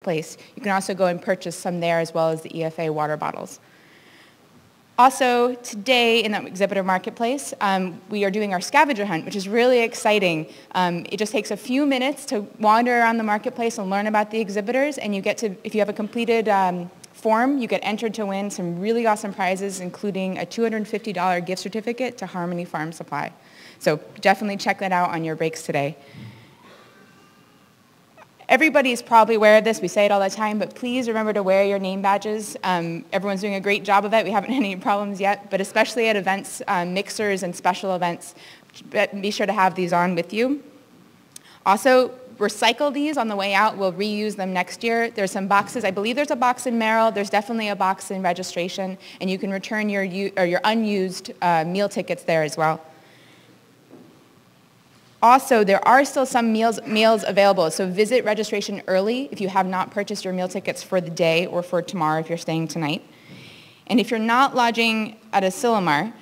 marketplace. You can also go and purchase some there as well as the EFA water bottles. Also, today in the exhibitor marketplace, we are doing our scavenger hunt, which is really exciting. It just takes a few minutes to wander around the marketplace and learn about the exhibitors, and you get to, if you have a completed form, you get entered to win some really awesome prizes, including a $250 gift certificate to Harmony Farm Supply. So definitely check that out on your breaks today. Everybody's probably aware of this, we say it all the time, but please remember to wear your name badges. Everyone's doing a great job of it, we haven't had any problems yet, but especially at events, mixers and special events, be sure to have these on with you. Also, recycle these on the way out, we'll reuse them next year. There's some boxes, I believe there's a box in Merrill, there's definitely a box in registration, and you can return your unused meal tickets there as well. Also, there are still some meals available, so visit registration early if you have not purchased your meal tickets for the day or for tomorrow if you're staying tonight. And if you're not lodging at a Silomar,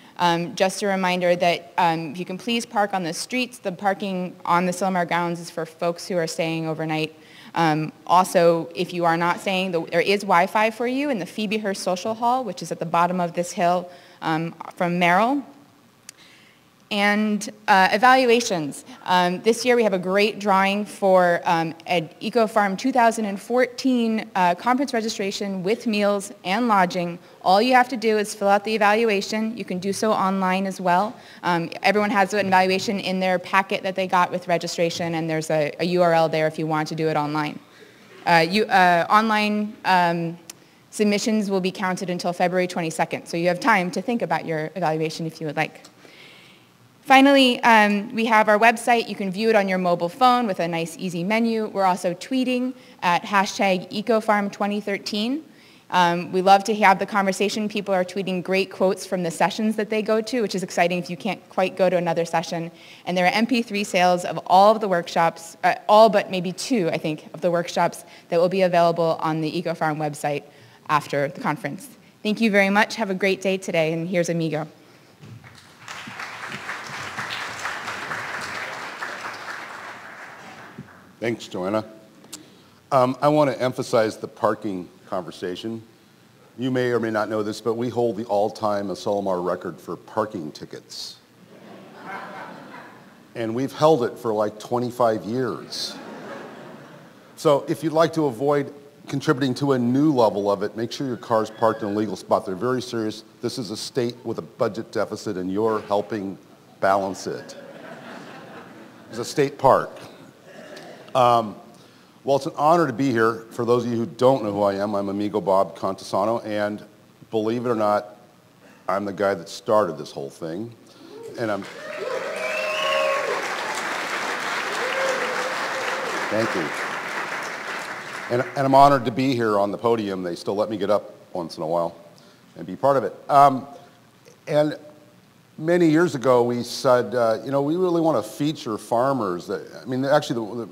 just a reminder that if you can please park on the streets, the parking on the Silomar grounds is for folks who are staying overnight. Also, if you are not staying, there is Wi-Fi for you in the Phoebe Hearst Social Hall, which is at the bottom of this hill from Merrill. And evaluations. This year we have a great drawing for an EcoFarm 2014 conference registration with meals and lodging. All you have to do is fill out the evaluation. You can do so online as well. Everyone has an evaluation in their packet that they got with registration, and there's a URL there if you want to do it online. Online submissions will be counted until February 22nd, so you have time to think about your evaluation if you would like. Finally, we have our website. You can view it on your mobile phone with a nice, easy menu. We're also tweeting at hashtag EcoFarm2013. We love to have the conversation. People are tweeting great quotes from the sessions that they go to, which is exciting if you can't quite go to another session. And there are MP3 sales of all of the workshops, all but maybe 2, I think, of the workshops that will be available on the EcoFarm website after the conference. Thank you very much. Have a great day today, and here's Amigo. Thanks, Joanna. I want to emphasize the parking conversation. You may or may not know this, but we hold the all-time Asilomar record for parking tickets. And we've held it for like 25 years. So if you'd like to avoid contributing to a new level of it, make sure your car's parked in a legal spot. They're very serious. This is a state with a budget deficit, and you're helping balance it. It's a state park. Well, it's an honor to be here. For those of you who don't know who I am, I'm Amigo Bob Contisano, and believe it or not, I'm the guy that started this whole thing. And thank you. And I'm honored to be here on the podium. They still let me get up once in a while and be part of it. And many years ago, we said, you know, we really want to feature farmers. Actually,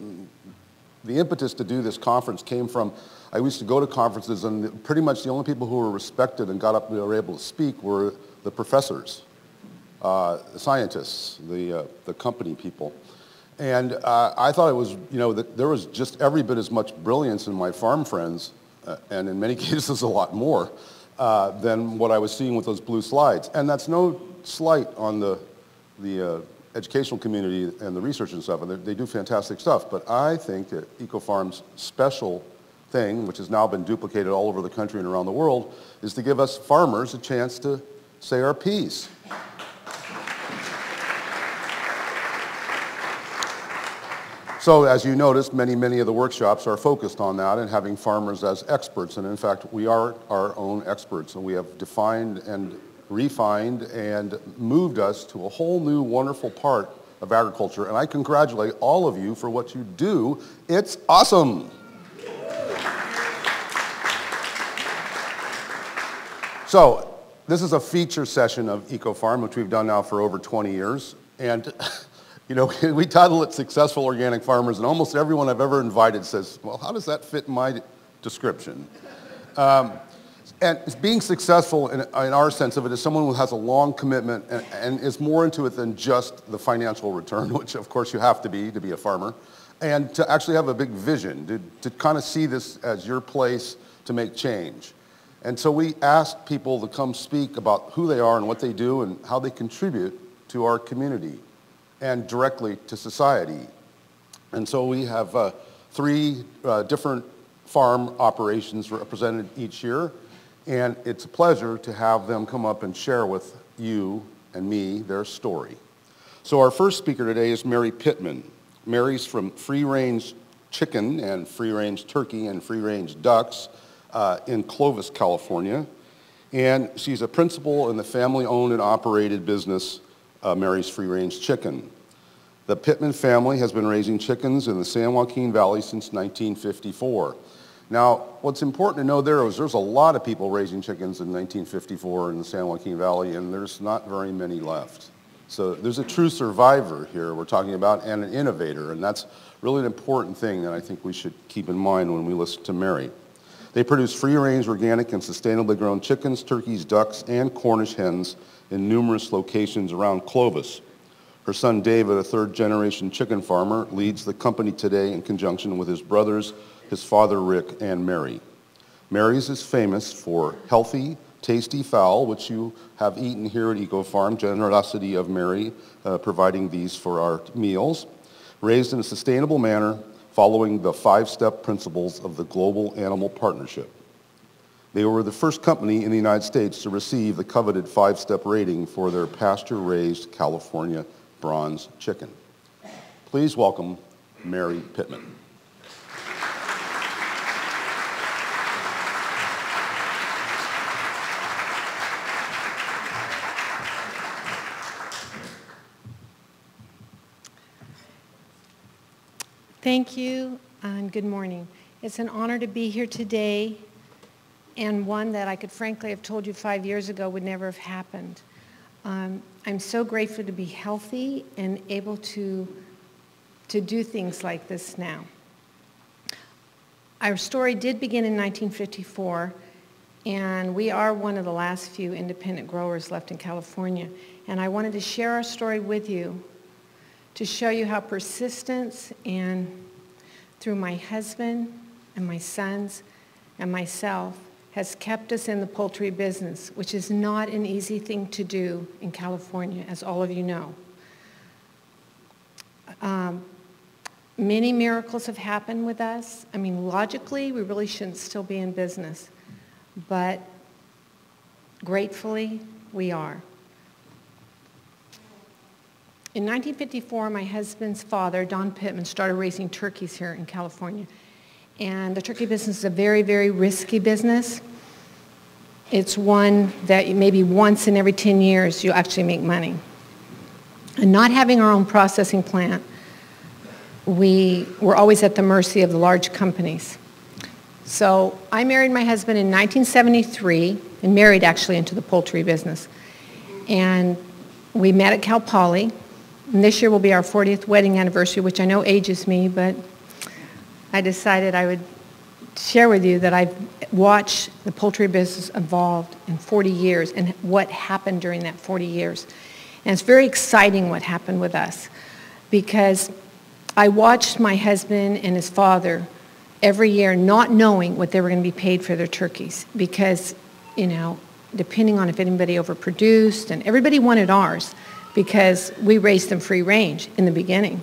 the impetus to do this conference came from, I used to go to conferences, and pretty much the only people who were respected and got up and were able to speak were the professors, the scientists, the company people. And I thought it was, you know, that there was just every bit as much brilliance in my farm friends, and in many cases a lot more, than what I was seeing with those blue slides. And that's no slight on the educational community and the research and stuff, and they do fantastic stuff. But I think that EcoFarm's special thing, which has now been duplicated all over the country and around the world, is to give us farmers a chance to say our piece. So as you noticed, many of the workshops are focused on that and having farmers as experts. And in fact, we are our own experts, and we have defined and refined and moved us to a whole new wonderful part of agriculture. And I congratulate all of you for what you do. It's awesome. So this is a feature session of EcoFarm, which we've done now for over 20 years. And you know, we title it Successful Organic Farmers, and almost everyone I've ever invited says, well, how does that fit in my description? And being successful in our sense of it is someone who has a long commitment and is more into it than just the financial return, which of course you have to be a farmer. and to actually have a big vision, to kind of see this as your place to make change. And so we asked people to come speak about who they are and what they do and how they contribute to our community and directly to society. And so we have 3 different farm operations represented each year, and it's a pleasure to have them come up and share with you and me their story. So our first speaker today is Mary Pittman. Mary's from free-range chicken and free-range turkey and free-range ducks in Clovis, California. And she's a principal in the family-owned and operated business, Mary's Free Range Chicken. The Pittman family has been raising chickens in the San Joaquin Valley since 1954. Now, what's important to know there is there's a lot of people raising chickens in 1954 in the San Joaquin Valley, and there's not very many left. So there's a true survivor here we're talking about, and an innovator, and that's really an important thing that I think we should keep in mind when we listen to Mary. They produce free-range, organic, and sustainably grown chickens, turkeys, ducks, and Cornish hens in numerous locations around Clovis. Her son David, a third-generation chicken farmer, leads the company today in conjunction with his brothers, his father Rick, and Mary. Mary's is famous for healthy, tasty fowl, which you have eaten here at EcoFarm, generosity of Mary providing these for our meals, raised in a sustainable manner following the 5-step principles of the Global Animal Partnership. They were the first company in the United States to receive the coveted 5-step rating for their pasture-raised California bronze chicken. Please welcome Mary Pittman. Thank you, and good morning. It's an honor to be here today, and one that I could frankly have told you 5 years ago would never have happened. I'm so grateful to be healthy and able to do things like this now. Our story did begin in 1954, and we are one of the last few independent growers left in California. And I wanted to share our story with you to show you how persistence and through my husband and my sons and myself has kept us in the poultry business, which is not an easy thing to do in California, as all of you know. Many miracles have happened with us. I mean, logically, we really shouldn't still be in business, but gratefully, we are. In 1954, my husband's father, Don Pittman, started raising turkeys here in California. And the turkey business is a very, very risky business. It's one that maybe once in every 10 years you actually make money. And not having our own processing plant, we were always at the mercy of the large companies. So I married my husband in 1973 and married actually into the poultry business. And we met at Cal Poly. And this year will be our 40th wedding anniversary, which I know ages me, but I decided I would share with you that I've watched the poultry business evolve in 40 years and what happened during that 40 years. And it's very exciting what happened with us because I watched my husband and his father every year not knowing what they were going to be paid for their turkeys because, you know, depending on if anybody overproduced, and everybody wanted ours because we raised them free range in the beginning.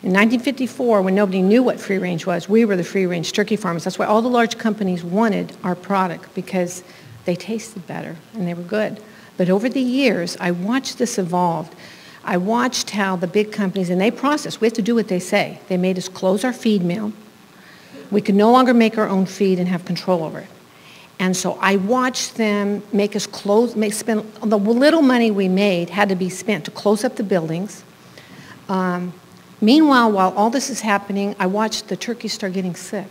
In 1954, when nobody knew what free range was, we were the free range turkey farmers. That's why all the large companies wanted our product because they tasted better and they were good. But over the years, I watched this evolve. I watched how the big companies, and they process, we have to do what they say. They made us close our feed mill. We could no longer make our own feed and have control over it. And so I watched them make us spend the little money we made had to be spent to close up the buildings. Meanwhile, while all this is happening, I watched the turkeys start getting sick.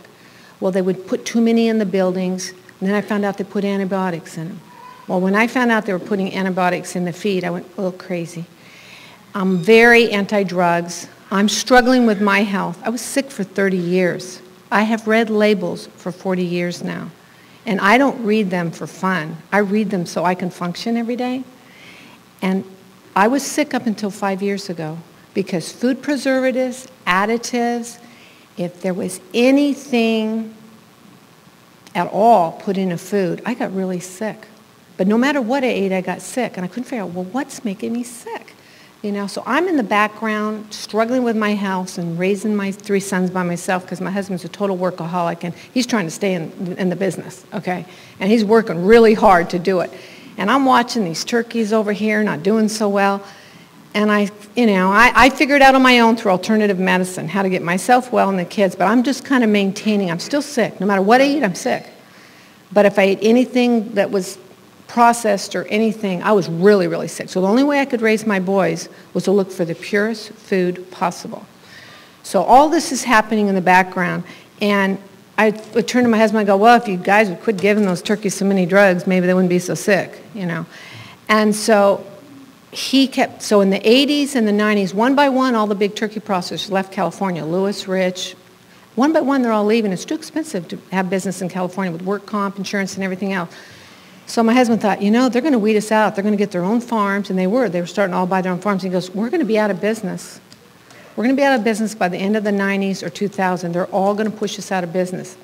Well, they would put too many in the buildings, and then I found out they put antibiotics in them. Well, when I found out they were putting antibiotics in the feed, I went a little crazy. I'm very anti-drugs. I'm struggling with my health. I was sick for 30 years. I have read labels for 40 years now. And I don't read them for fun. I read them so I can function every day. And I was sick up until 5 years ago because food preservatives additives, if there was anything at all put in a food, I got really sick. But no matter what I ate, I got sick. And I couldn't figure out, well, what's making me sick? You know, so I'm in the background struggling with my health and raising my 3 sons by myself because my husband's a total workaholic and he's trying to stay in the business, okay? And he's working really hard to do it. And I'm watching these turkeys over here not doing so well. And I figured out on my own through alternative medicine how to get myself well and the kids, but I'm just kind of maintaining. I'm still sick. No matter what I eat, I'm sick. But if I ate anything that was processed or anything, I was really, really sick. So the only way I could raise my boys was to look for the purest food possible. So all this is happening in the background. And I would turn to my husband and go, well, if you guys would quit giving those turkeys so many drugs, maybe they wouldn't be so sick, you know. And so so in the 80s and the 90s, one by one, all the big turkey processors left California. Lewis, Rich, one by one, they're all leaving. It's too expensive to have business in California with work comp, insurance, and everything else. So my husband thought, you know, they're going to weed us out. They're going to get their own farms, and they were. They were starting to all buy their own farms. He goes, we're going to be out of business. We're going to be out of business by the end of the 90s or 2000. They're all going to push us out of business.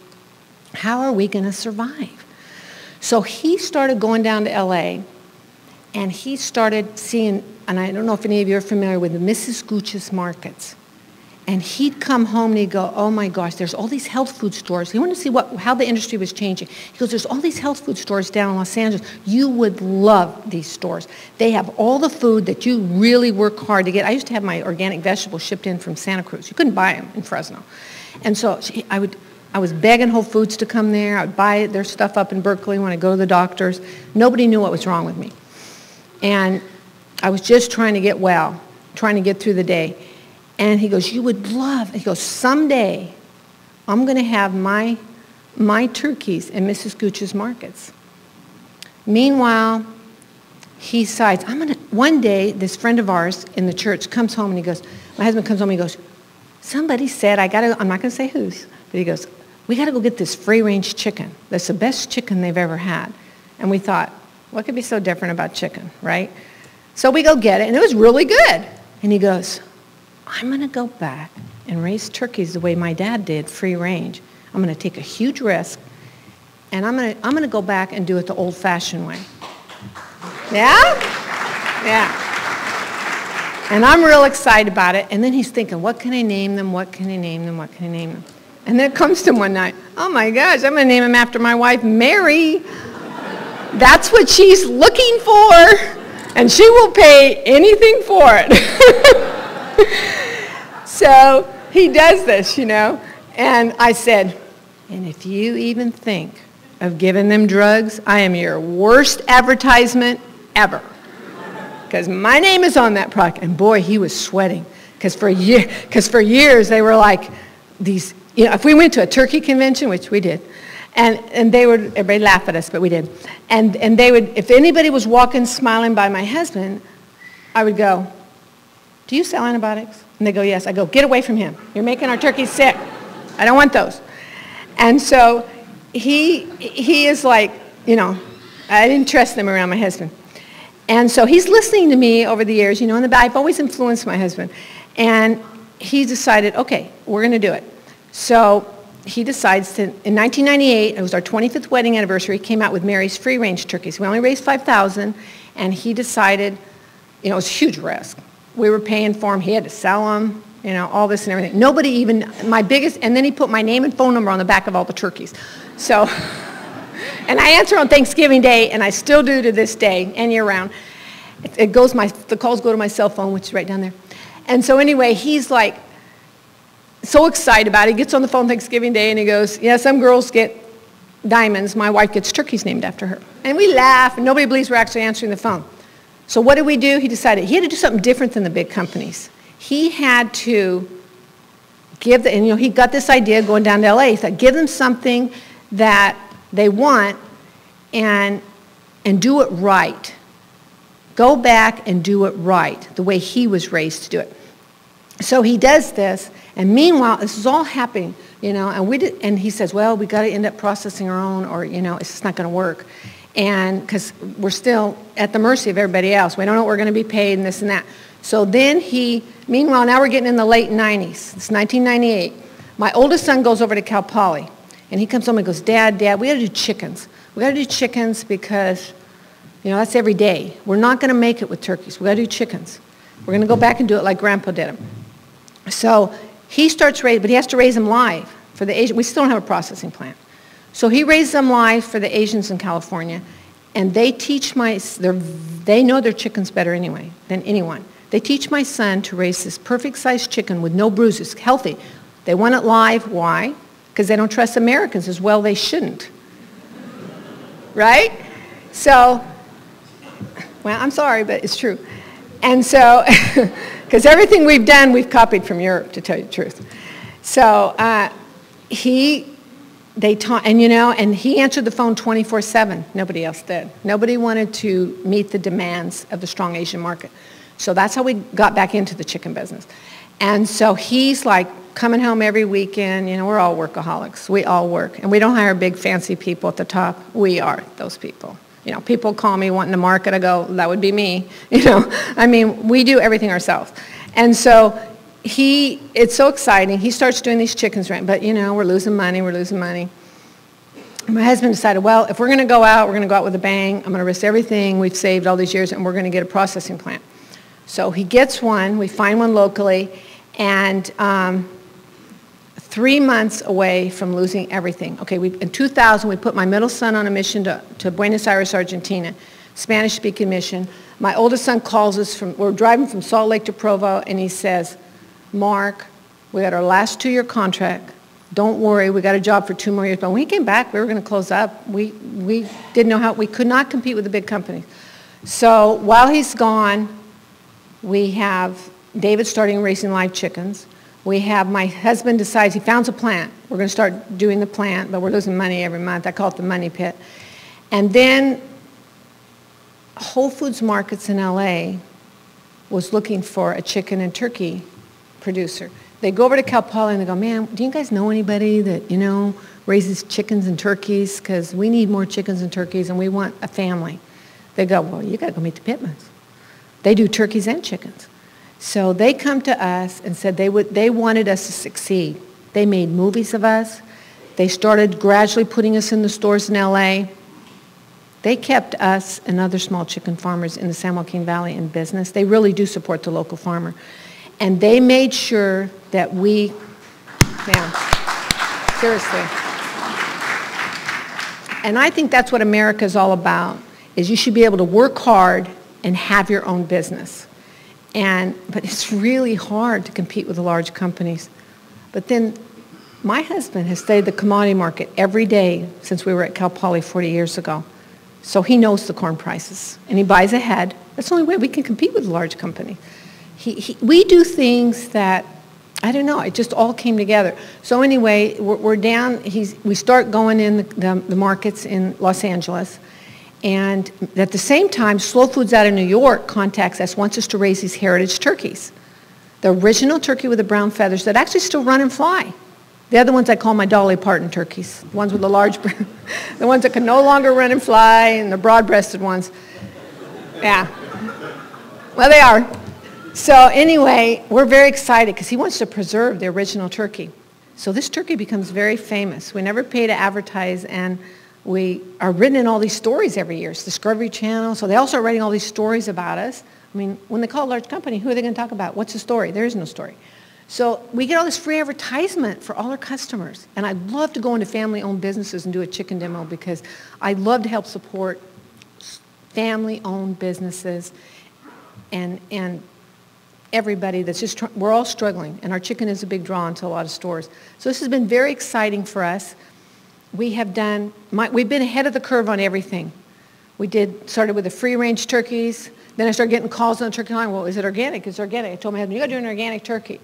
How are we going to survive? So he started going down to L.A., and he started seeing, and I don't know if any of you are familiar with the Mrs. Gooch's markets. And he'd come home and he'd go, oh my gosh, there's all these health food stores. He wanted to see how the industry was changing. He goes, there's all these health food stores down in Los Angeles. You would love these stores. They have all the food that you really work hard to get. I used to have my organic vegetables shipped in from Santa Cruz. You couldn't buy them in Fresno. And so I was begging Whole Foods to come there. I would buy their stuff up in Berkeley when I go to the doctors. Nobody knew what was wrong with me. And I was just trying to get well, trying to get through the day. And he goes, you would love, he goes, someday I'm going to have my turkeys in Mrs. Gooch's markets. Meanwhile, he decides, one day, this friend of ours in the church comes home and he goes, my husband comes home and he goes, somebody said, I'm not going to say whose, but he goes, we got to go get this free-range chicken. That's the best chicken they've ever had. And we thought, what could be so different about chicken, right? So we go get it, and it was really good. And he goes, I'm going to go back and raise turkeys the way my dad did, free range. I'm going to take a huge risk, and I'm going to go back and do it the old-fashioned way. Yeah? Yeah. And I'm real excited about it. And then he's thinking, what can I name them? What can I name them? What can I name them? And then it comes to him one night, oh my gosh, I'm going to name him after my wife, Mary. That's what she's looking for, and she will pay anything for it. So he does this, you know, and I said, and if you even think of giving them drugs, I am your worst advertisement ever, because my name is on that product. And boy, he was sweating, because for years they were like these, you know, if we went to a turkey convention, which we did, and they would, everybody laugh at us, but we did. And they would, if anybody was walking smiling by my husband, I would go, do you sell antibiotics? And they go, yes. I go, get away from him. You're making our turkeys sick. I don't want those. And so he is like, you know, I didn't trust them around my husband. And so he's listening to me over the years, you know, I've always influenced my husband. And he decided, okay, we're going to do it. So he decides to, in 1998, it was our 25th wedding anniversary, he came out with Mary's free-range turkeys. We only raised 5,000, and he decided, you know, it was a huge risk. We were paying for him. He had to sell them, you know, all this and everything. Nobody even, and then he put my name and phone number on the back of all the turkeys. So, and I answer on Thanksgiving Day, and I still do to this day, and year-round. The calls go to my cell phone, which is right down there. And so anyway, he's like, so excited about it. He gets on the phone Thanksgiving Day and he goes, yeah, some girls get diamonds. My wife gets turkeys named after her. And we laugh, and nobody believes we're actually answering the phone. So what did we do? He decided he had to do something different than the big companies. He had to give and you know, he got this idea going down to LA. He thought, give them something that they want and do it right. Go back and do it right, the way he was raised to do it. So he does this, and meanwhile, this is all happening, you know, and he says, well, we got to end up processing our own, or, you know, it's just not going to work. And because we're still at the mercy of everybody else. We don't know what we're going to be paid and this and that. So then meanwhile, now we're getting in the late 90s. It's 1998. My oldest son goes over to Cal Poly, and he comes home and goes, Dad, we got to do chickens. We got to do chickens because, that's every day. We're not going to make it with turkeys. We got to do chickens. We're going to go back and do it like Grandpa did them. So he starts raising, but he has to raise them live for the Asian. We still don't have a processing plant. So he raised them live for the Asians in California, and they teach they know their chickens better anyway than anyone. They teach my son to raise this perfect-sized chicken with no bruises, healthy. They want it live. Why? Because they don't trust Americans as well. They shouldn't. Right? So, well, I'm sorry, but it's true. And so, because everything we've done, we've copied from Europe, to tell you the truth. So they taught, and he answered the phone 24/7. Nobody else did. Nobody wanted to meet the demands of the strong Asian market. So that's how we got back into the chicken business. And so he's like coming home every weekend. We're all workaholics. We all work. And we don't hire big fancy people at the top. We are those people. People call me wanting to market. I go, that would be me. We do everything ourselves. And so it's so exciting. He starts doing these chickens, right? But, we're losing money. My husband decided, well, if we're going to go out with a bang. I'm going to risk everything we've saved all these years, and we're going to get a processing plant. So he gets one. We find one locally, and 3 months away from losing everything. Okay, in 2000, we put my middle son on a mission to Buenos Aires, Argentina, Spanish-speaking mission. My oldest son calls us we're driving from Salt Lake to Provo, and he says, Mark, we got our last 2-year contract. Don't worry, we got a job for 2 more years. But when he came back, we were going to close up. We didn't know how, we could not compete with the big companies. So while he's gone, we have David starting raising live chickens. We have my husband decides he founds a plant. We're going to start doing the plant, but we're losing money every month. I call it the money pit. And then Whole Foods Markets in LA was looking for a chicken and turkey producer. They go over to Cal Poly and they go, man, do you guys know anybody that, raises chickens and turkeys? Because we need more chickens and turkeys and we want a family. They go, well, you got to go meet the Pittmans. They do turkeys and chickens. So they come to us and said they wanted us to succeed. They made movies of us. They started gradually putting us in the stores in LA. They kept us and other small chicken farmers in the San Joaquin Valley in business. They really do support the local farmer. And they made sure that seriously. And I think that's what America is all about, is you should be able to work hard and have your own business. But it's really hard to compete with the large companies. But then my husband has studied the commodity market every day since we were at Cal Poly 40 years ago. So he knows the corn prices, and he buys ahead. That's the only way we can compete with a large company. We do things that, I don't know, it just all came together. So anyway, we're down, we start going in the markets in Los Angeles. And at the same time, Slow Foods out of New York contacts us, wants us to raise these heritage turkeys. The original turkey with the brown feathers that actually still run and fly. The other ones I call my Dolly Parton turkeys, the ones with the large, the ones that can no longer run and fly, and the broad-breasted ones. Yeah. Well, they are. So anyway, we're very excited because he wants to preserve the original turkey. So this turkey becomes very famous. We never pay to advertise, and we are written in all these stories every year. It's Discovery Channel, so they all start writing all these stories about us. I mean, when they call a large company, who are they going to talk about? What's the story? There is no story. So we get all this free advertisement for all our customers. And I'd love to go into family-owned businesses and do a chicken demo because I love to help support family-owned businesses and everybody that's just, we're all struggling. And our chicken is a big draw into a lot of stores. So this has been very exciting for us. We have done, we've been ahead of the curve on everything. Started with the free-range turkeys. Then I started getting calls on the turkey line. Well, is it organic? Is it organic? I told my husband, you got to do an organic turkey.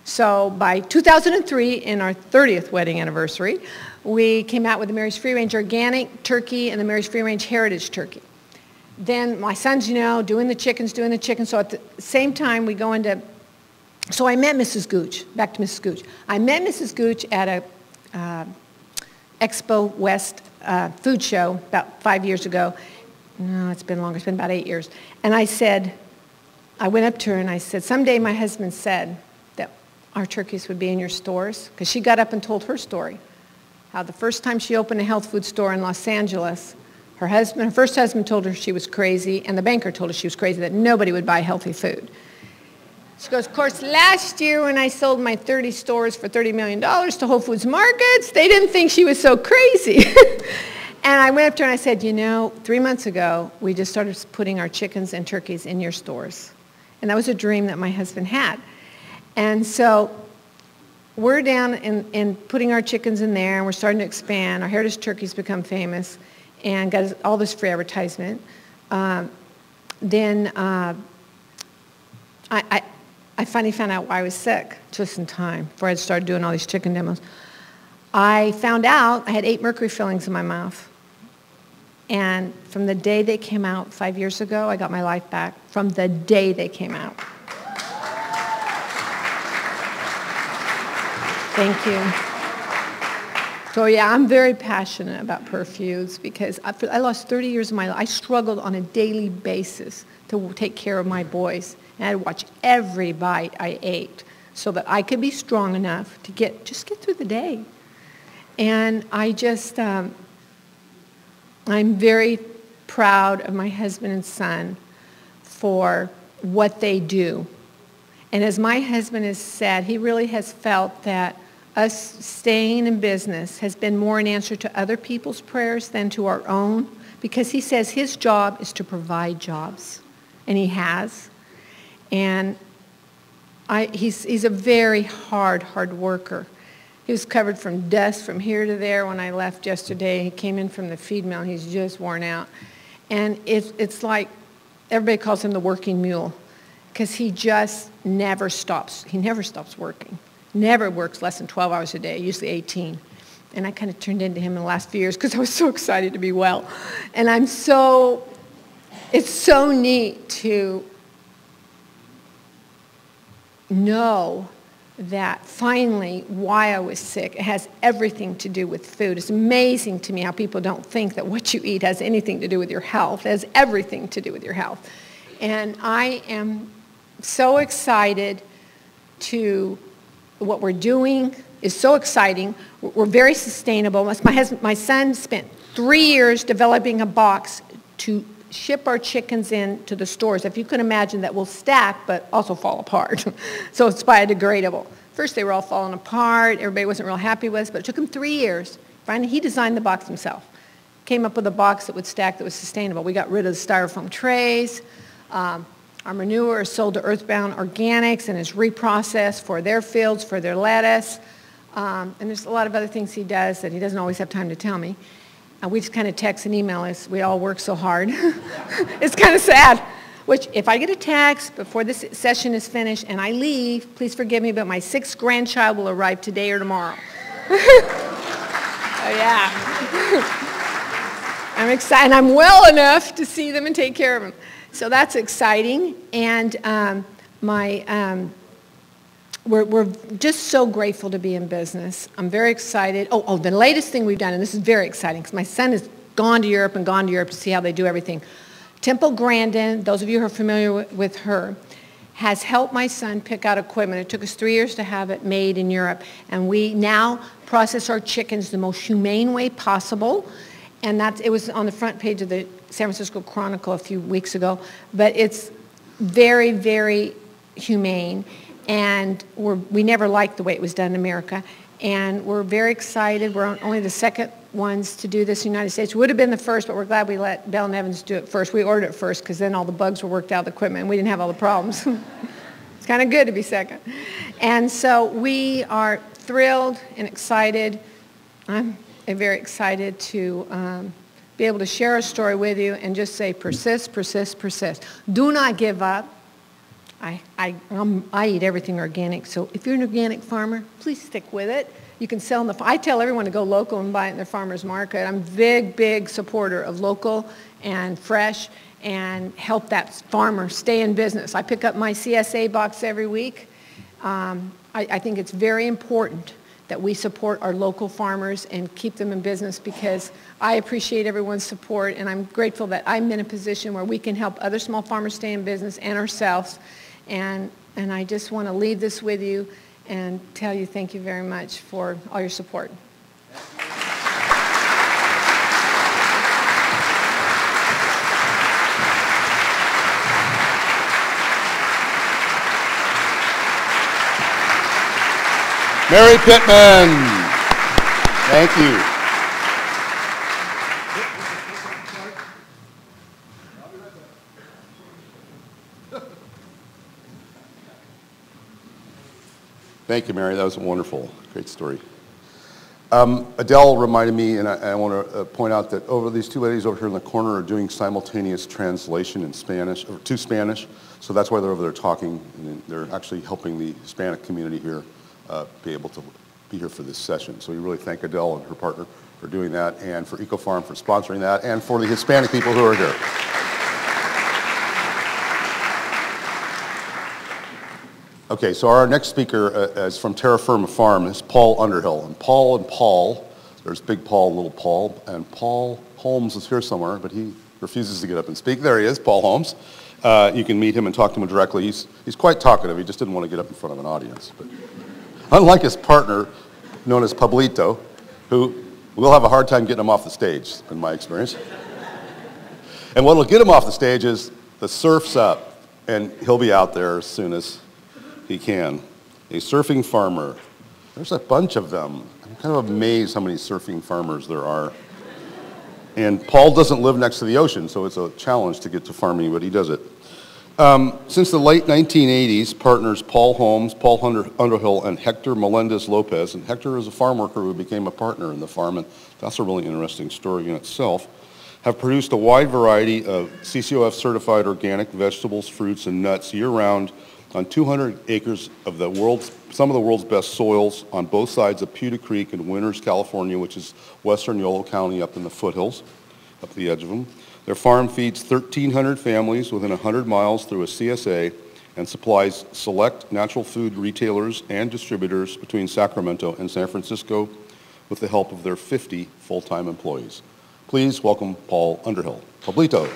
So by 2003, in our 30th wedding anniversary, we came out with the Mary's Free Range Organic Turkey and the Mary's Free Range Heritage Turkey. Then my son's, doing the chickens. So at the same time, we go into, so I met Mrs. Gooch, back to Mrs. Gooch. I met Mrs. Gooch at a Expo West food show about 5 years ago. No, it's been longer. It's been about 8 years. And I said, I went up to her and I said, someday my husband said that our turkeys would be in your stores, because she got up and told her story. How the first time she opened a health food store in Los Angeles, her first husband told her she was crazy, and the banker told her she was crazy, that nobody would buy healthy food. She goes, of course, last year when I sold my 30 stores for $30 million to Whole Foods Markets, they didn't think she was so crazy. And I went up to her and I said, you know, 3 months ago, we just started putting our chickens and turkeys in your stores. And that was a dream that my husband had. And so we're down and putting our chickens in there, and we're starting to expand. Our heritage turkeys become famous and got all this free advertisement. Then I finally found out why I was sick, just in time, before I had started doing all these chicken demos. I found out I had 8 mercury fillings in my mouth. And from the day they came out 5 years ago, I got my life back. From the day they came out. Thank you. So yeah, I'm very passionate about perfumes because I lost 30 years of my life. I struggled on a daily basis to take care of my boys. And I had to watch every bite I ate so that I could be strong enough to just get through the day. And I just, I'm very proud of my husband and son for what they do. And as my husband has said, he really has felt that us staying in business has been more an answer to other people's prayers than to our own, because he says his job is to provide jobs, and he has. And he's a very hard worker. He was covered from dust from here to there when I left yesterday. He came in from the feed mill, and he's just worn out. And it's like everybody calls him the working mule, because he just never stops. He never stops working. Never works less than 12 hours a day, usually 18. And I kind of turned into him in the last few years because I was so excited to be well. And it's so neat to know that finally why I was sick, it has everything to do with food. It's amazing to me how people don't think that what you eat has anything to do with your health. It has everything to do with your health. And I am so excited to what we're doing is so exciting. We're very sustainable. My son spent 3 years developing a box to ship our chickens in to the stores. If you can imagine, that will stack but also fall apart. So it's biodegradable. First they were all falling apart. Everybody wasn't real happy with us, but it took him 3 years. Finally, he designed the box himself. Came up with a box that would stack, that was sustainable. We got rid of the styrofoam trays. Our manure is sold to Earthbound Organics and is reprocessed for their fields, for their lettuce. And there's a lot of other things he does that he doesn't always have time to tell me. We just kind of text and email us. We all work so hard. It's kind of sad. Which, if I get a text before this session is finished and I leave, please forgive me, but my 6th grandchild will arrive today or tomorrow. Oh, yeah. I'm excited. I'm well enough to see them and take care of them. So that's exciting. And we're just so grateful to be in business. I'm very excited. Oh, the latest thing we've done, and this is very exciting, because my son has gone to Europe to see how they do everything. Temple Grandin, those of you who are familiar with her, has helped my son pick out equipment. It took us 3 years to have it made in Europe. And we now process our chickens the most humane way possible. And it was on the front page of the San Francisco Chronicle a few weeks ago. But it's very, very humane. And we never liked the way it was done in America. And we're very excited. We're only the second ones to do this in the United States. We would have been the first, but we're glad we let Bell and Evans do it first. We ordered it first because then all the bugs were worked out of the equipment and we didn't have all the problems. It's kind of good to be second. And so we are thrilled and excited. I'm very excited to be able to share a story with you and just say persist, persist, persist. Do not give up. I eat everything organic, so if you're an organic farmer, please stick with it. You can sell in I tell everyone to go local and buy it in their farmer's market. I'm a big supporter of local and fresh and help that farmer stay in business. I pick up my CSA box every week. I think it's very important that we support our local farmers and keep them in business, because I appreciate everyone's support, and I'm grateful that I'm in a position where we can help other small farmers stay in business and ourselves. And I just want to leave this with you and tell you thank you very much for all your support. Mary Pittman. Thank you. Thank you, Mary. That was a wonderful, great story. Adele reminded me, and I want to point out that these two ladies over here in the corner are doing simultaneous translation in Spanish, or to Spanish, so that's why they're over there talking, and they're actually helping the Hispanic community here be able to be here for this session. So we really thank Adele and her partner for doing that, and for EcoFarm for sponsoring that, and for the Hispanic people who are here. Okay, so our next speaker is from Terra Firma Farm, is Paul Underhill. And Paul, there's Big Paul, Little Paul, and Paul Holmes is here somewhere, but he refuses to get up and speak. There he is, Paul Holmes. You can meet him and talk to him directly. He's quite talkative. He just didn't want to get up in front of an audience. But unlike his partner, known as Pablito, who will have a hard time getting him off the stage, in my experience. And what will get him off the stage is the surf's up, and he'll be out there as soon as he can. A surfing farmer. There's a bunch of them. I'm kind of amazed how many surfing farmers there are. And Paul doesn't live next to the ocean, so it's a challenge to get to farming, but he does it. Since the late 1980s, partners Paul Holmes, Paul Underhill, and Hector Melendez-Lopez, and Hector is a farm worker who became a partner in the farm, and that's a really interesting story in itself, have produced a wide variety of CCOF certified organic vegetables, fruits, and nuts year-round on 200 acres of some of the world's best soils on both sides of Putah Creek in Winters, California, which is western Yolo County up in the foothills, up the edge of them. Their farm feeds 1,300 families within 100 miles through a CSA and supplies select natural food retailers and distributors between Sacramento and San Francisco with the help of their 50 full-time employees. Please welcome Paul Underhill. Pablito.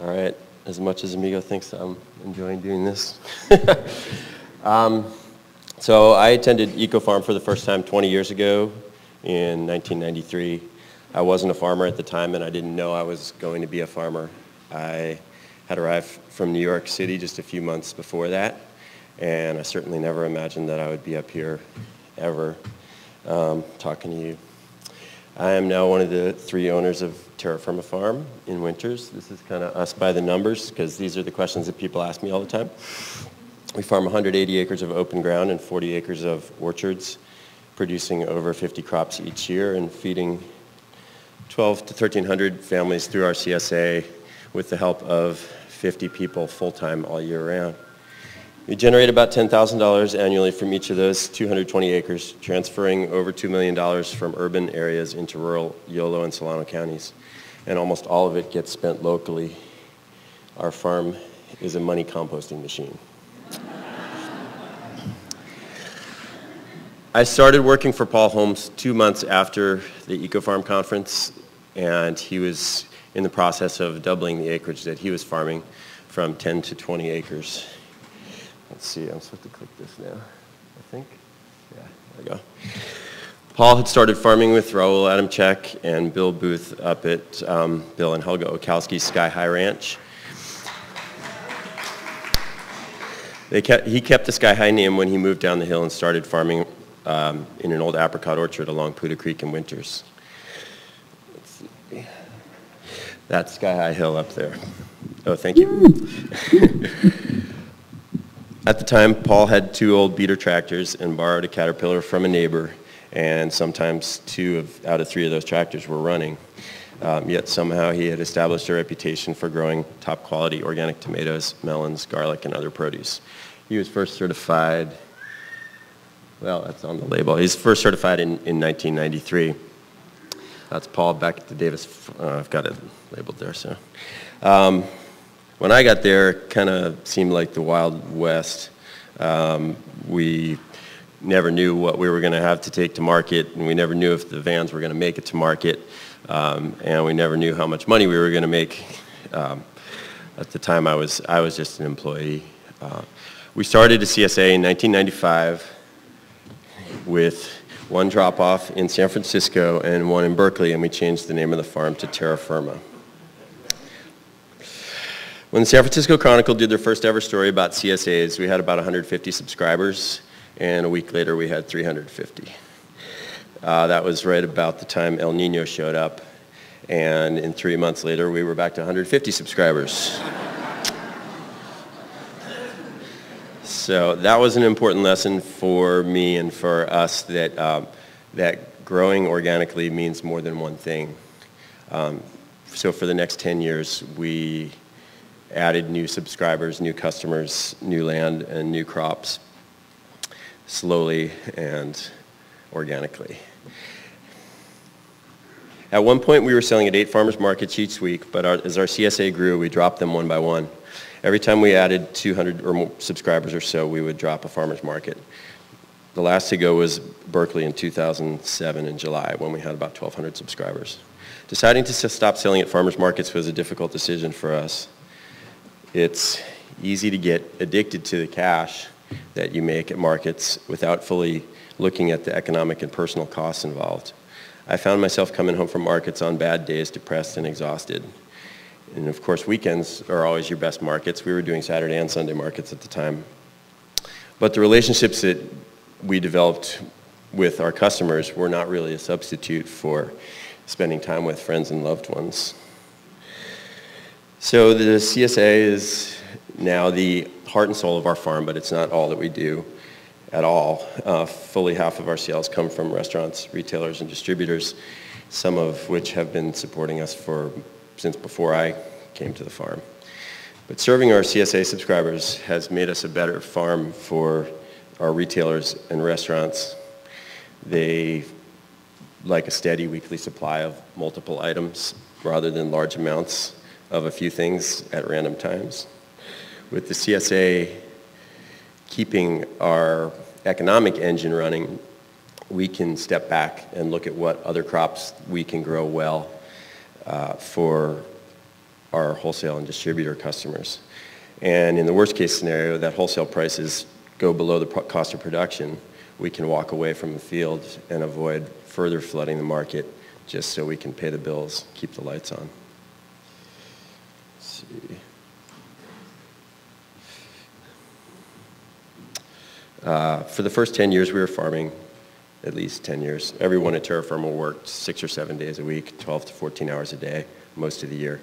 All right, as much as Amigo thinks I'm enjoying doing this. So I attended EcoFarm for the first time 20 years ago in 1993. I wasn't a farmer at the time, and I didn't know I was going to be a farmer. I had arrived from New York City just a few months before that, and I certainly never imagined that I would be up here ever talking to you. I am now one of the 3 owners of Terra Firma Farm in Winters. This is kind of us by the numbers, because these are the questions that people ask me all the time. We farm 180 acres of open ground and 40 acres of orchards, producing over 50 crops each year and feeding 1,200 to 1,300 families through our CSA with the help of 50 people full-time all year round. We generate about $10,000 annually from each of those 220 acres, transferring over $2 million from urban areas into rural Yolo and Solano counties. And almost all of it gets spent locally. Our farm is a money composting machine. I started working for Paul Holmes 2 months after the EcoFarm conference, and he was in the process of doubling the acreage that he was farming from 10 to 20 acres. Let's see, I'm supposed to click this now, I think. Yeah, there we go. Paul had started farming with Raul Adamczyk and Bill Booth up at Bill and Helga Okowski's Sky High Ranch. He kept the Sky High name when he moved down the hill and started farming in an old apricot orchard along Putah Creek in Winters. Let's see. That's Sky High Hill up there. Oh, thank you. At the time, Paul had 2 old beater tractors and borrowed a Caterpillar from a neighbor, and sometimes 2 out of 3 of those tractors were running. Yet somehow he had established a reputation for growing top quality organic tomatoes, melons, garlic, and other produce. He was first certified, well, that's on the label. He was first certified in 1993. That's Paul back at the Davis. I've got it labeled there. So, when I got there, it kind of seemed like the Wild West. We never knew what we were going to have to take to market, and we never knew if the vans were going to make it to market, and we never knew how much money we were going to make. At the time, I was just an employee. We started a CSA in 1995 with one drop-off in San Francisco and one in Berkeley, and we changed the name of the farm to Terra Firma. When the San Francisco Chronicle did their first ever story about CSAs, we had about 150 subscribers, and a week later we had 350. That was right about the time El Nino showed up, and in 3 months later we were back to 150 subscribers. So that was an important lesson for me and for us that, that growing organically means more than one thing. So for the next 10 years, we added new subscribers, new customers, new land, and new crops, slowly and organically. At one point, we were selling at 8 farmers markets each week, but as our CSA grew, we dropped them one by one. Every time we added 200 or more subscribers or so, we would drop a farmer's market. The last to go was Berkeley in 2007 in July, when we had about 1,200 subscribers. Deciding to stop selling at farmers markets was a difficult decision for us. It's easy to get addicted to the cash that you make at markets without fully looking at the economic and personal costs involved. I found myself coming home from markets on bad days, depressed and exhausted. And of course, weekends are always your best markets. We were doing Saturday and Sunday markets at the time. But the relationships that we developed with our customers were not really a substitute for spending time with friends and loved ones. So the CSA is now the heart and soul of our farm, but it's not all that we do at all. Fully half of our sales come from restaurants, retailers, and distributors, some of which have been supporting us since before I came to the farm. But serving our CSA subscribers has made us a better farm for our retailers and restaurants. They like a steady weekly supply of multiple items rather than large amounts of a few things at random times. With the CSA keeping our economic engine running, we can step back and look at what other crops we can grow well for our wholesale and distributor customers. And in the worst case scenario, that wholesale prices go below the cost of production, we can walk away from the field and avoid further flooding the market just so we can pay the bills, keep the lights on. Let's see. For the first 10 years we were farming, at least 10 years, everyone at Terra Firma worked 6 or 7 days a week, 12 to 14 hours a day, most of the year.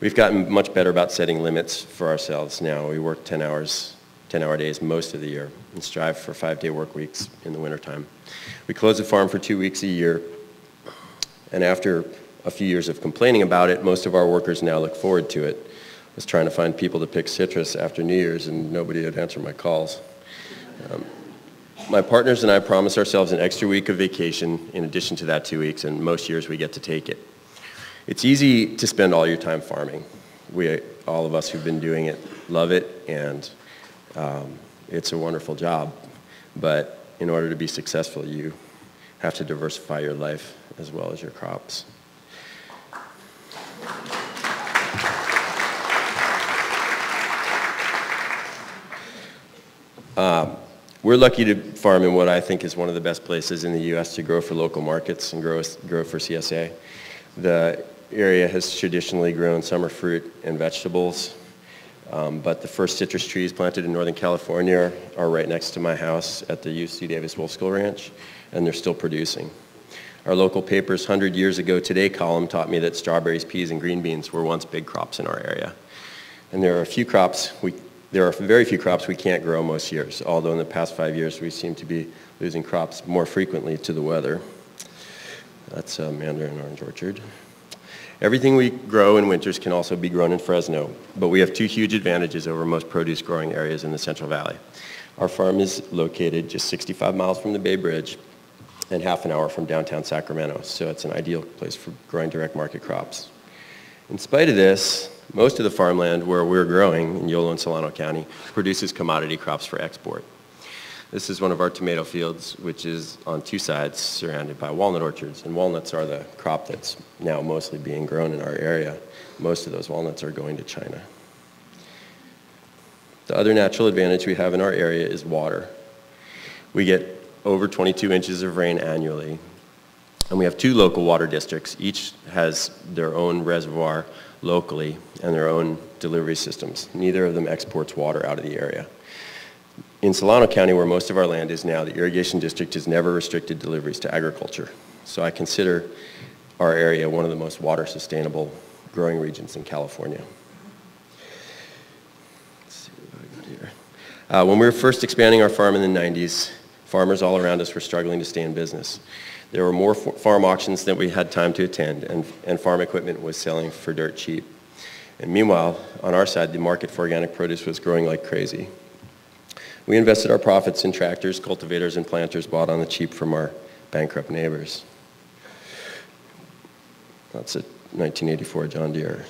We've gotten much better about setting limits for ourselves now. We work 10-hour days most of the year and strive for 5-day work weeks in the wintertime. We close the farm for 2 weeks a year, and after a few years of complaining about it, most of our workers now look forward to it. I was trying to find people to pick citrus after New Year's and nobody would answer my calls. My partners and I promise ourselves an extra week of vacation in addition to that 2 weeks, and most years we get to take it. It's easy to spend all your time farming. All of us who've been doing it love it, and it's a wonderful job. But in order to be successful, you have to diversify your life as well as your crops. We're lucky to farm in what I think is one of the best places in the U.S. to grow for local markets and grow for CSA. The area has traditionally grown summer fruit and vegetables, but the first citrus trees planted in Northern California are right next to my house at the UC Davis Wolf School Ranch, and they're still producing. Our local paper's 100 Years Ago Today column taught me that strawberries, peas, and green beans were once big crops in our area. And there are very few crops we can't grow most years, although in the past 5 years we seem to be losing crops more frequently to the weather. That's a mandarin orange orchard. Everything we grow in winters can also be grown in Fresno, but we have two huge advantages over most produce growing areas in the Central Valley. Our farm is located just 65 miles from the Bay Bridge, and half an hour from downtown Sacramento, so it's an ideal place for growing direct market crops. In spite of this, most of the farmland where we're growing in Yolo and Solano County produces commodity crops for export. This is one of our tomato fields, which is on two sides surrounded by walnut orchards, and walnuts are the crop that's now mostly being grown in our area. Most of those walnuts are going to China. The other natural advantage we have in our area is water. We get over 22 inches of rain annually, and we have 2 local water districts. Each has their own reservoir locally and their own delivery systems. Neither of them exports water out of the area. In Solano County, where most of our land is now, the irrigation district has never restricted deliveries to agriculture. So I consider our area one of the most water sustainable growing regions in California. Let's see what I got here. When we were first expanding our farm in the 90s, farmers all around us were struggling to stay in business. There were more farm auctions than we had time to attend, and farm equipment was selling for dirt cheap. And meanwhile, on our side, the market for organic produce was growing like crazy. We invested our profits in tractors, cultivators, and planters bought on the cheap from our bankrupt neighbors. That's a 1984 John Deere.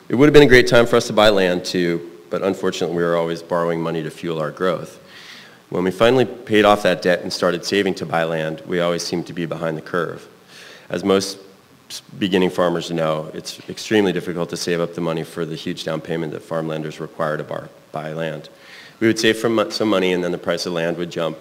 It would have been a great time for us to buy land too, but unfortunately we were always borrowing money to fuel our growth. When we finally paid off that debt and started saving to buy land, we always seemed to be behind the curve. As most beginning farmers know, it's extremely difficult to save up the money for the huge down payment that farm lenders require to buy land. We would save some money, and then the price of land would jump,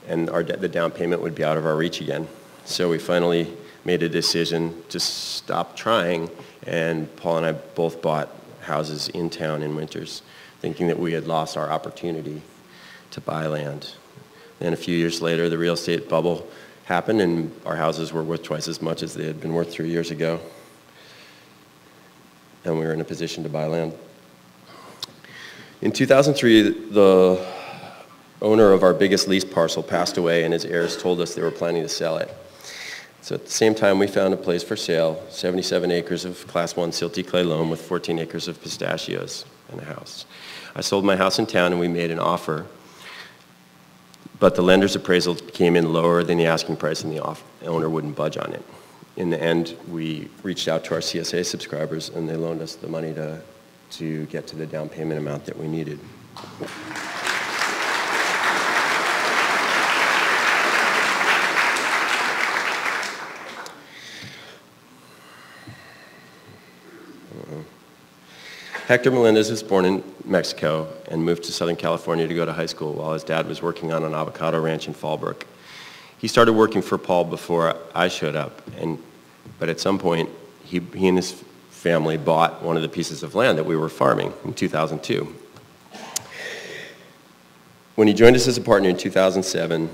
and the down payment would be out of our reach again. So we finally made a decision to stop trying, and Paul and I both bought houses in town in winters, thinking that we had lost our opportunity to buy land. Then a few years later, the real estate bubble happened, and our houses were worth twice as much as they had been worth 3 years ago. And we were in a position to buy land. In 2003, the owner of our biggest lease parcel passed away, and his heirs told us they were planning to sell it. So at the same time, we found a place for sale, 77 acres of Class 1 silty clay loam with 14 acres of pistachios and a house. I sold my house in town, and we made an offer, but the lender's appraisal came in lower than the asking price, and the owner wouldn't budge on it. In the end, we reached out to our CSA subscribers, and they loaned us the money to get to the down payment amount that we needed. Hector Melendez was born in Mexico and moved to Southern California to go to high school while his dad was working on an avocado ranch in Fallbrook. He started working for Paul before I showed up, but at some point, he and his family bought one of the pieces of land that we were farming in 2002. When he joined us as a partner in 2007,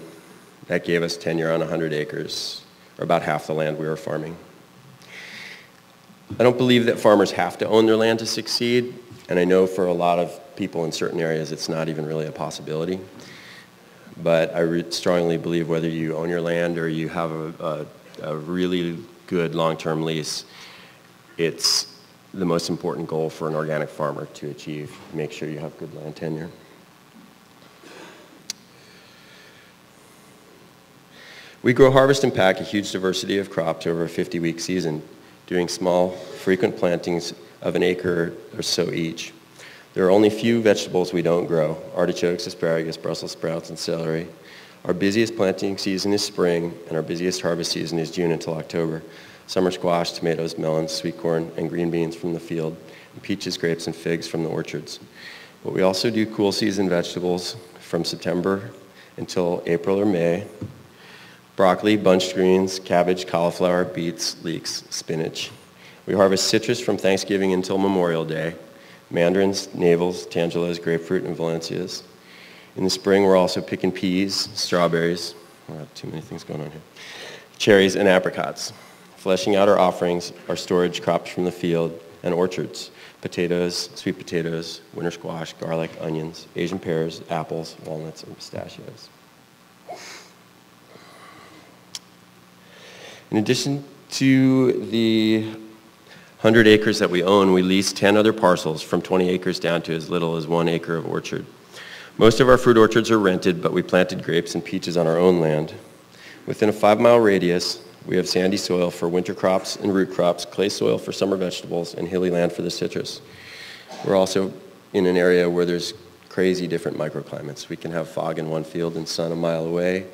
that gave us tenure on 100 acres, or about half the land we were farming. I don't believe that farmers have to own their land to succeed, and I know for a lot of people in certain areas it's not even really a possibility. But I strongly believe whether you own your land or you have a really good long-term lease, it's the most important goal for an organic farmer to achieve. Make sure you have good land tenure. We grow, harvest, and pack a huge diversity of crops over a 50-week season, doing small, frequent plantings of an acre or so each. There are only few vegetables we don't grow: artichokes, asparagus, Brussels sprouts, and celery. Our busiest planting season is spring, and our busiest harvest season is June until October. Summer squash, tomatoes, melons, sweet corn, and green beans from the field, and peaches, grapes, and figs from the orchards. But we also do cool season vegetables from September until April or May: broccoli, bunched greens, cabbage, cauliflower, beets, leeks, spinach. We harvest citrus from Thanksgiving until Memorial Day: mandarins, navels, tangelos, grapefruit, and valencias. In the spring, we're also picking peas, strawberries, I have too many things going on here, cherries, and apricots. Fleshing out our offerings are storage crops from the field and orchards: potatoes, sweet potatoes, winter squash, garlic, onions, Asian pears, apples, walnuts, and pistachios. In addition to the 100 acres that we own, we lease 10 other parcels from 20 acres down to as little as 1 acre of orchard. Most of our fruit orchards are rented, but we planted grapes and peaches on our own land. Within a 5-mile radius, we have sandy soil for winter crops and root crops, clay soil for summer vegetables, and hilly land for the citrus. We're also in an area where there's crazy different microclimates. We can have fog in one field and sun a mile away,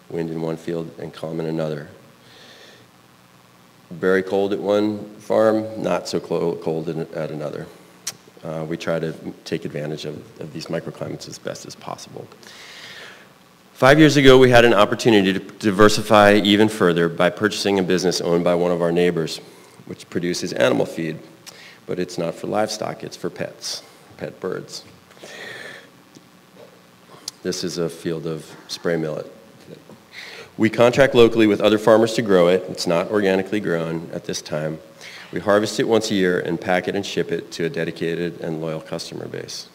wind in one field and calm in another. Very cold at one farm, not so cold at another. We try to take advantage of these microclimates as best as possible. 5 years ago, we had an opportunity to diversify even further by purchasing a business owned by one of our neighbors, which produces animal feed, but it's not for livestock, it's for pets, pet birds. This is a field of spray millet. We contract locally with other farmers to grow it. It's not organically grown at this time. We harvest it once a year and pack it and ship it to a dedicated and loyal customer base.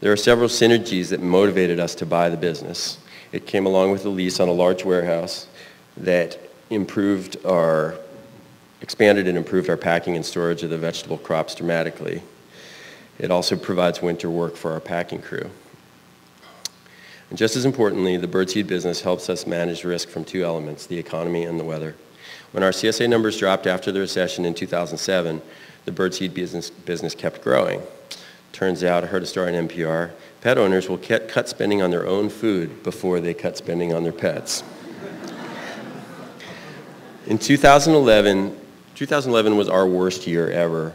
There are several synergies that motivated us to buy the business. It came along with a lease on a large warehouse that expanded and improved our packing and storage of the vegetable crops dramatically. It also provides winter work for our packing crew. And just as importantly, the birdseed business helps us manage risk from two elements, the economy and the weather. When our CSA numbers dropped after the recession in 2007, the birdseed business kept growing. Turns out, I heard a story on NPR, pet owners will cut spending on their own food before they cut spending on their pets. In 2011 was our worst year ever,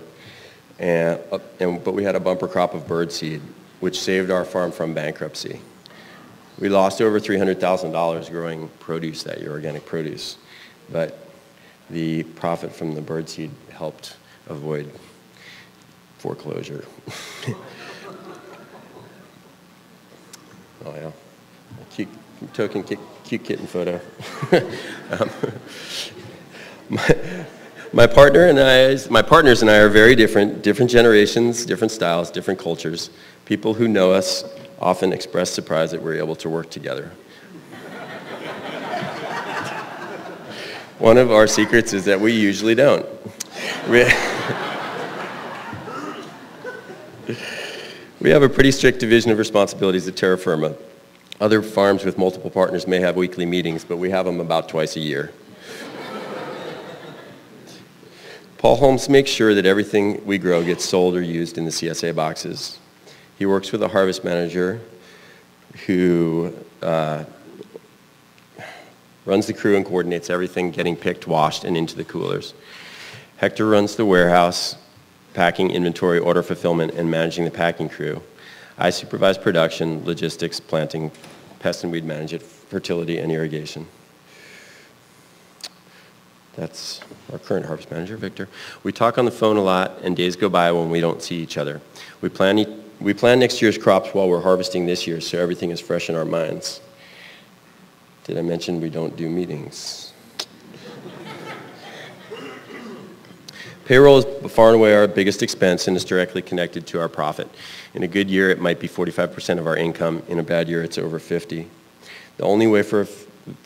but we had a bumper crop of birdseed, which saved our farm from bankruptcy. We lost over $300,000 growing produce that year, organic produce, but the profit from the birdseed helped avoid foreclosure. Oh yeah, cute kitten photo. My partners and I are very different generations, different styles, different cultures. People who know us often express surprise that we're able to work together. One of our secrets is that we usually don't. We have a pretty strict division of responsibilities at Terra Firma. Other farms with multiple partners may have weekly meetings, but we have them about twice a year. Paul Holmes makes sure that everything we grow gets sold or used in the CSA boxes. He works with a harvest manager who runs the crew and coordinates everything getting picked, washed, and into the coolers. Hector runs the warehouse, packing, inventory, order fulfillment, and managing the packing crew. I supervise production, logistics, planting, pest and weed management, fertility, and irrigation. That's our current harvest manager, Victor. We talk on the phone a lot, and days go by when we don't see each other. We plan next year's crops while we're harvesting this year, so everything is fresh in our minds. Did I mention we don't do meetings? Payroll is far and away our biggest expense and is directly connected to our profit. In a good year, it might be 45% of our income. In a bad year, it's over 50%. The only way for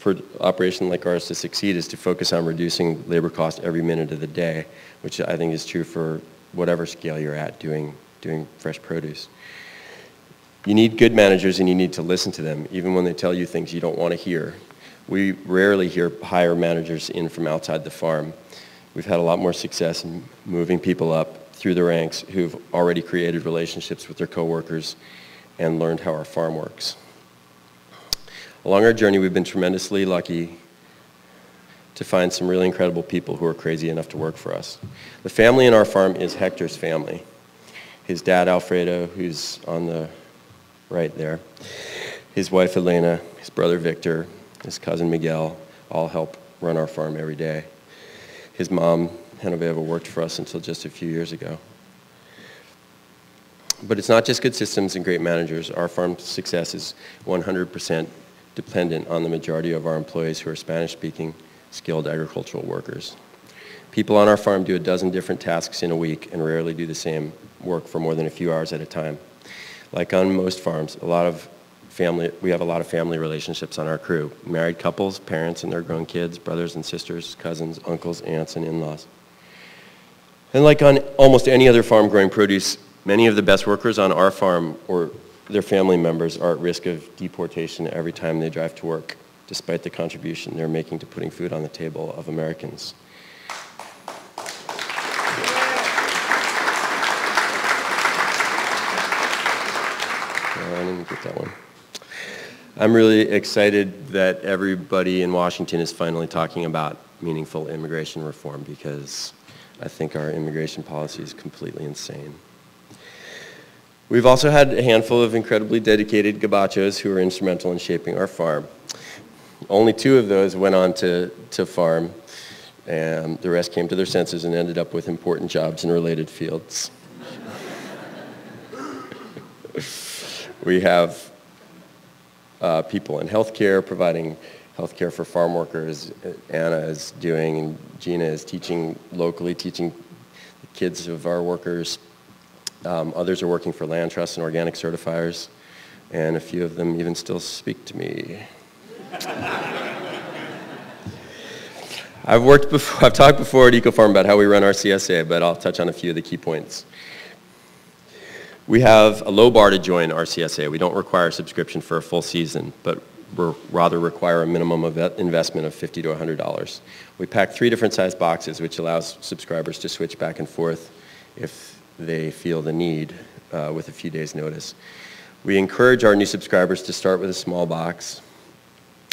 an operation like ours to succeed is to focus on reducing labor cost every minute of the day, which I think is true for whatever scale you're at doing fresh produce. You need good managers and you need to listen to them, even when they tell you things you don't want to hear. We rarely hire managers in from outside the farm. We've had a lot more success in moving people up through the ranks who've already created relationships with their coworkers and learned how our farm works. Along our journey, we've been tremendously lucky to find some really incredible people who are crazy enough to work for us. The family in our farm is Hector's family. His dad, Alfredo, who's on the right there, his wife, Elena, his brother, Victor, his cousin, Miguel, all help run our farm every day. His mom, Genoveva, worked for us until just a few years ago. But it's not just good systems and great managers. Our farm's success is 100% dependent on the majority of our employees who are Spanish-speaking, skilled agricultural workers. People on our farm do a dozen different tasks in a week and rarely do the same work for more than a few hours at a time. Like on most farms, we have a lot of family relationships on our crew. Married couples, parents and their grown kids, brothers and sisters, cousins, uncles, aunts, and in-laws. And like on almost any other farm growing produce, many of the best workers on our farm, or their family members are at risk of deportation every time they drive to work, despite the contribution they're making to putting food on the table of Americans. I didn't get that one. I'm really excited that everybody in Washington is finally talking about meaningful immigration reform, because I think our immigration policy is completely insane. We've also had a handful of incredibly dedicated gabachos who are instrumental in shaping our farm. Only 2 of those went on to farm, and the rest came to their senses and ended up with important jobs in related fields. We have people in healthcare, providing healthcare for farm workers. Anna is doing, and Gina is teaching locally, teaching the kids of our workers. Others are working for land trusts and organic certifiers, and a few of them even still speak to me. I've talked before at EcoFarm about how we run our CSA, but I'll touch on a few of the key points. We have a low bar to join our CSA. We don't require a subscription for a full season, but we rather require a minimum of investment of $50 to $100. We pack 3 different size boxes, which allows subscribers to switch back and forth if they feel the need with a few days' notice. We encourage our new subscribers to start with a small box.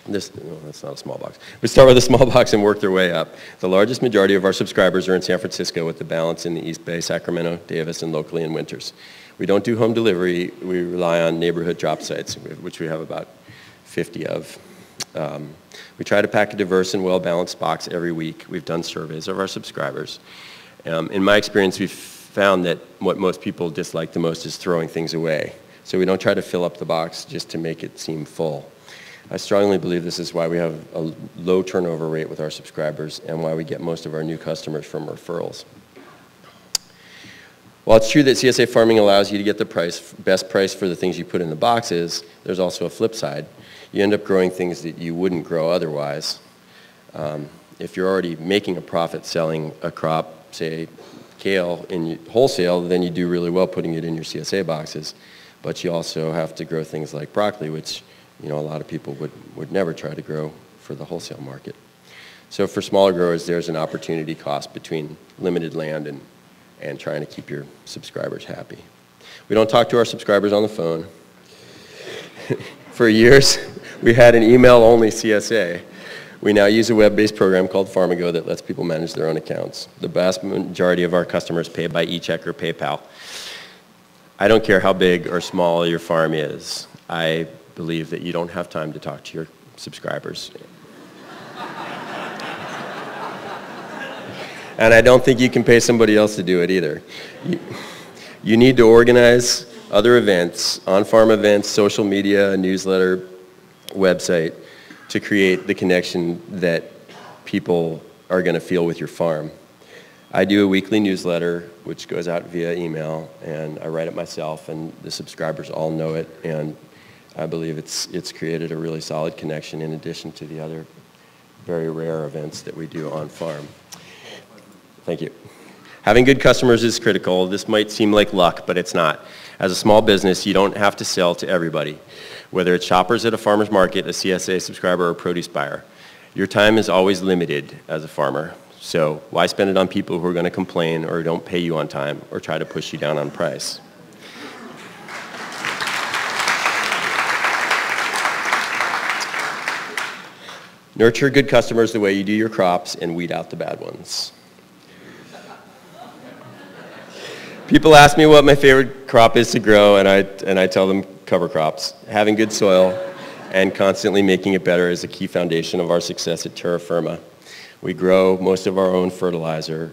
No, that's not a small box. We start with a small box and work their way up. The largest majority of our subscribers are in San Francisco, with the balance in the East Bay, Sacramento, Davis, and locally in Winters. We don't do home delivery. We rely on neighborhood drop sites, which we have about 50 of. We try to pack a diverse and well-balanced box every week. We've done surveys of our subscribers. In my experience, we've found that what most people dislike the most is throwing things away. So we don't try to fill up the box just to make it seem full. I strongly believe this is why we have a low turnover rate with our subscribers and why we get most of our new customers from referrals. While it's true that CSA farming allows you to get the best price for the things you put in the boxes, there's also a flip side. You end up growing things that you wouldn't grow otherwise. If you're already making a profit selling a crop, say kale, in wholesale, then you do really well putting it in your CSA boxes. But you also have to grow things like broccoli, which a lot of people would never try to grow for the wholesale market. So for smaller growers, there's an opportunity cost between limited land and trying to keep your subscribers happy. We don't talk to our subscribers on the phone. For years, we had an email-only CSA. We now use a web-based program called Farmago that lets people manage their own accounts. The vast majority of our customers pay by e-check or PayPal. I don't care how big or small your farm is. I believe that you don't have time to talk to your subscribers. And I don't think you can pay somebody else to do it either. You need to organize other events, on-farm events, social media, newsletter, website, to create the connection that people are going to feel with your farm. I do a weekly newsletter, which goes out via email, and I write it myself, and the subscribers all know it, and I believe it's created a really solid connection in addition to the other very rare events that we do on farm. Thank you. Having good customers is critical. This might seem like luck, but it's not. As a small business, you don't have to sell to everybody, whether it's shoppers at a farmer's market, a CSA subscriber, or a produce buyer. Your time is always limited as a farmer, so why spend it on people who are going to complain or don't pay you on time or try to push you down on price? Nurture good customers the way you do your crops and weed out the bad ones. People ask me what my favorite crop is to grow, and I tell them cover crops. Having good soil and constantly making it better is a key foundation of our success at Terra Firma. We grow most of our own fertilizer,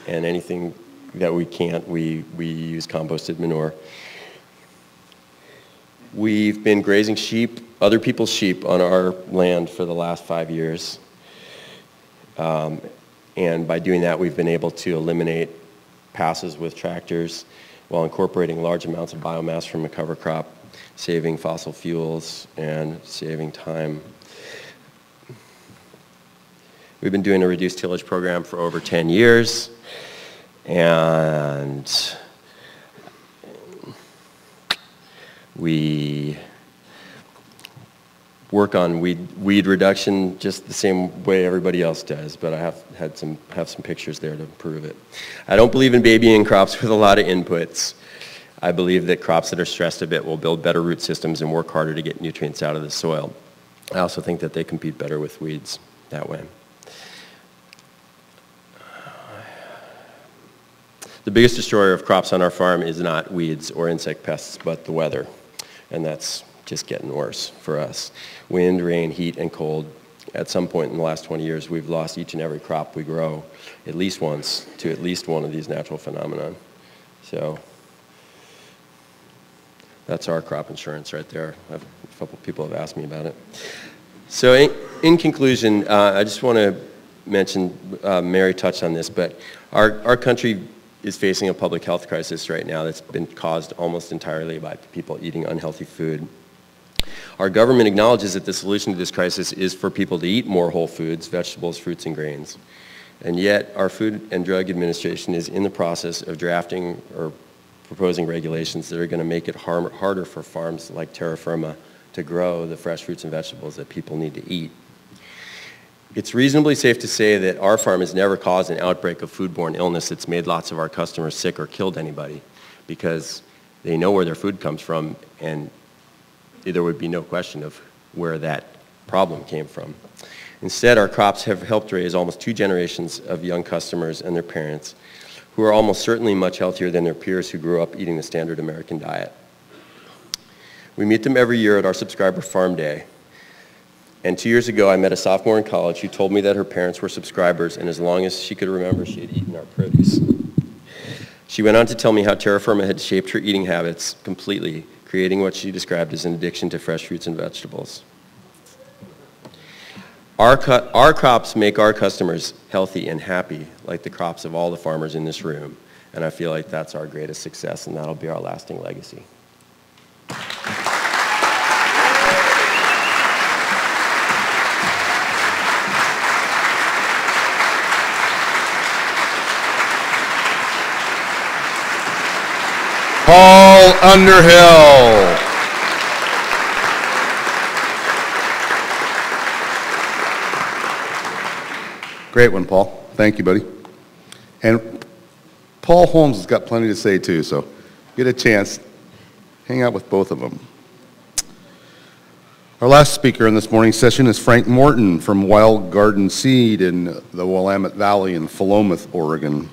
and anything that we can't, we use composted manure. We've been grazing sheep, other people's sheep, on our land for the last 5 years. And by doing that, we've been able to eliminate passes with tractors while incorporating large amounts of biomass from a cover crop, saving fossil fuels and saving time. We've been doing a reduced tillage program for over 10 years, and we work on weed reduction just the same way everybody else does, but I have some pictures there to prove it. I don't believe in babying crops with a lot of inputs. I believe that crops that are stressed a bit will build better root systems and work harder to get nutrients out of the soil. I also think that they compete better with weeds that way. The biggest destroyer of crops on our farm is not weeds or insect pests, but the weather, and that's just getting worse for us. Wind, rain, heat, and cold. At some point in the last 20 years, we've lost each and every crop we grow at least once to at least one of these natural phenomena. So that's our crop insurance right there. A couple of people have asked me about it. So in conclusion, I just want to mention, Mary touched on this, but our country is facing a public health crisis right now that's been caused almost entirely by people eating unhealthy food. Our government acknowledges that the solution to this crisis is for people to eat more whole foods, vegetables, fruits, and grains. And yet, our Food and Drug Administration is in the process of drafting or proposing regulations that are going to make it harder for farms like Terra Firma to grow the fresh fruits and vegetables that people need to eat. It's reasonably safe to say that our farm has never caused an outbreak of foodborne illness that's made lots of our customers sick or killed anybody, because they know where their food comes from, and there would be no question of where that problem came from. Instead, our crops have helped raise almost 2 generations of young customers and their parents who are almost certainly much healthier than their peers who grew up eating the standard American diet. We meet them every year at our subscriber farm day. And 2 years ago, I met a sophomore in college who told me that her parents were subscribers, and as long as she could remember, she had eaten our produce. She went on to tell me how Terra Firma had shaped her eating habits completely, creating what she described as an addiction to fresh fruits and vegetables. Our crops make our customers healthy and happy, like the crops of all the farmers in this room, and I feel like that's our greatest success, and that'll be our lasting legacy. Paul Underhill. Great one, Paul. Thank you, buddy. And Paul Holmes has got plenty to say, too, so get a chance, hang out with both of them. Our last speaker in this morning's session is Frank Morton from Wild Garden Seed in the Willamette Valley in Philomath, Oregon.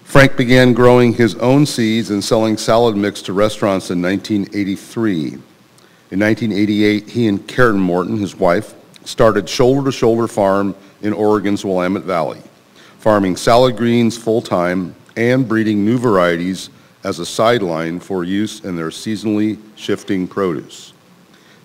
Frank began growing his own seeds and selling salad mix to restaurants in 1983. In 1988, he and Karen Morton, his wife, started Shoulder to Shoulder Farm in Oregon's Willamette Valley, farming salad greens full-time and breeding new varieties as a sideline for use in their seasonally shifting produce.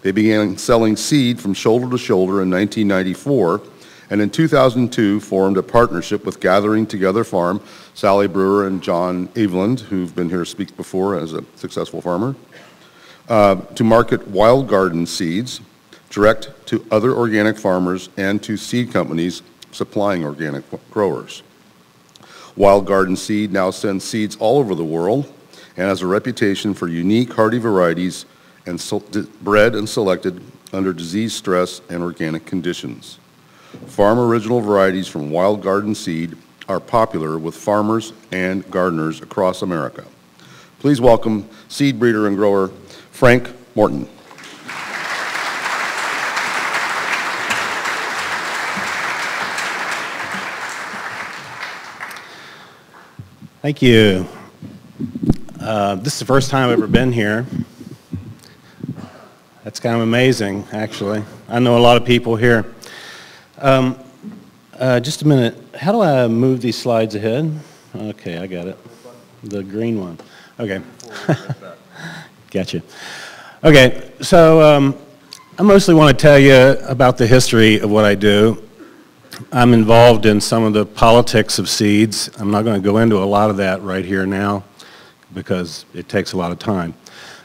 They began selling seed from Shoulder to Shoulder in 1994, and in 2002 formed a partnership with Gathering Together Farm, Sally Brewer and John Eveland, who've been here to speak before as a successful farmer, to market wild garden seeds direct to other organic farmers and to seed companies supplying organic growers. Wild Garden Seed now sends seeds all over the world and has a reputation for unique hardy varieties and bred and selected under disease stress and organic conditions. Farm original varieties from Wild Garden Seed are popular with farmers and gardeners across America. Please welcome seed breeder and grower Frank Morton. Thank you. This is the first time I've ever been here. That's kind of amazing, actually. I know a lot of people here. Just a minute. How do I move these slides ahead? Okay, I got it. The green one. Okay. Gotcha. Okay, so I mostly want to tell you about the history of what I do. I'm involved in some of the politics of seeds. I'm not going to go into a lot of that right here now because it takes a lot of time.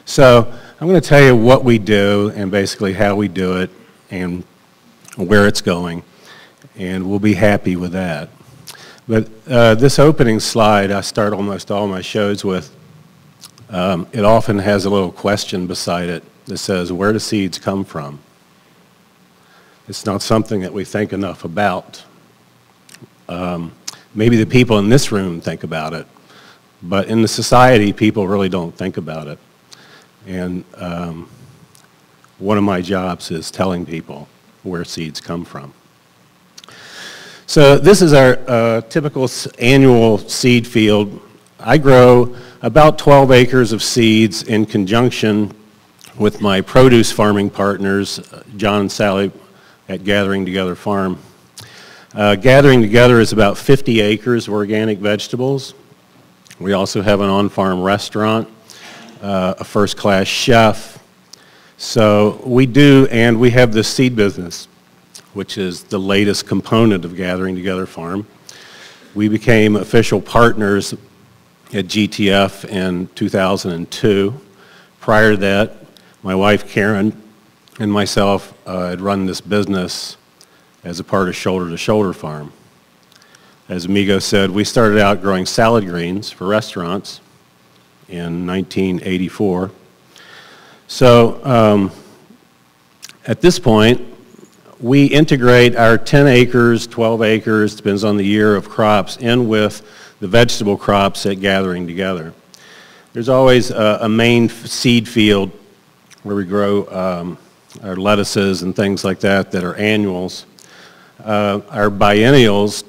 So I'm going to tell you what we do and basically how we do it and where it's going, and we'll be happy with that. But this opening slide I start almost all my shows with. It often has a little question beside it that says, where do seeds come from? It's not something that we think enough about. Maybe the people in this room think about it, but in the society, people really don't think about it. And one of my jobs is telling people where seeds come from. So this is our typical annual seed field. I grow about 12 acres of seeds in conjunction with my produce farming partners, John and Sally at Gathering Together Farm. Gathering Together is about 50 acres of organic vegetables. We also have an on-farm restaurant, a first-class chef. So we do, and we have this seed business, which is the latest component of Gathering Together Farm. We became official partners at GTF in 2002. Prior to that, my wife Karen and myself had run this business as a part of Shoulder to Shoulder Farm. As Amigo said, we started out growing salad greens for restaurants in 1984. So at this point, we integrate our 10 acres, 12 acres, depends on the year of crops, in with the vegetable crops at Gathering Together. There's always a main seed field where we grow our lettuces and things like that are annuals. Our biennials,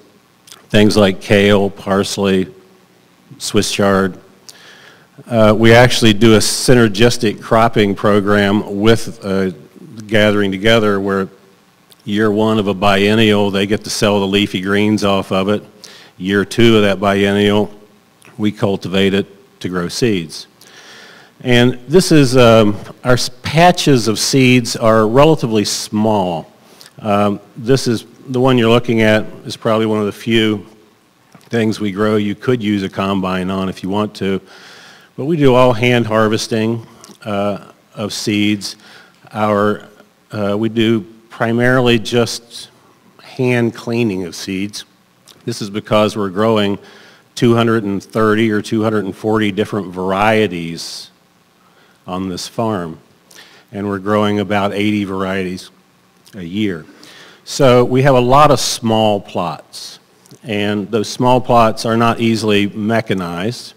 things like kale, parsley, Swiss chard. We actually do a synergistic cropping program with Gathering Together where year one of a biennial, they get to sell the leafy greens off of it. Year two of that biennial, we cultivate it to grow seeds. And this is, our patches of seeds are relatively small. This is, the one you're looking at is probably one of the few things we grow you could use a combine on if you want to. But we do all hand harvesting of seeds. We do primarily just hand cleaning of seeds. This is because we're growing 230 or 240 different varieties on this farm. And we're growing about 80 varieties a year. So we have a lot of small plots. And those small plots are not easily mechanized.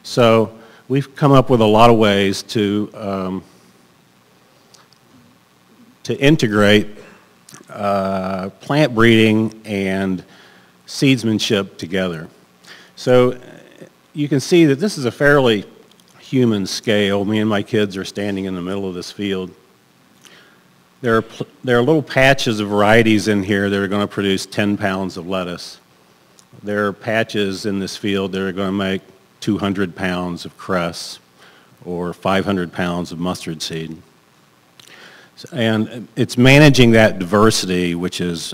So we've come up with a lot of ways to integrate plant breeding and seedsmanship together. So you can see that this is a fairly human scale. Me and my kids are standing in the middle of this field. There are little patches of varieties in here that are going to produce 10 pounds of lettuce. There are patches in this field that are going to make 200 pounds of cress or 500 pounds of mustard seed. And it's managing that diversity, which is,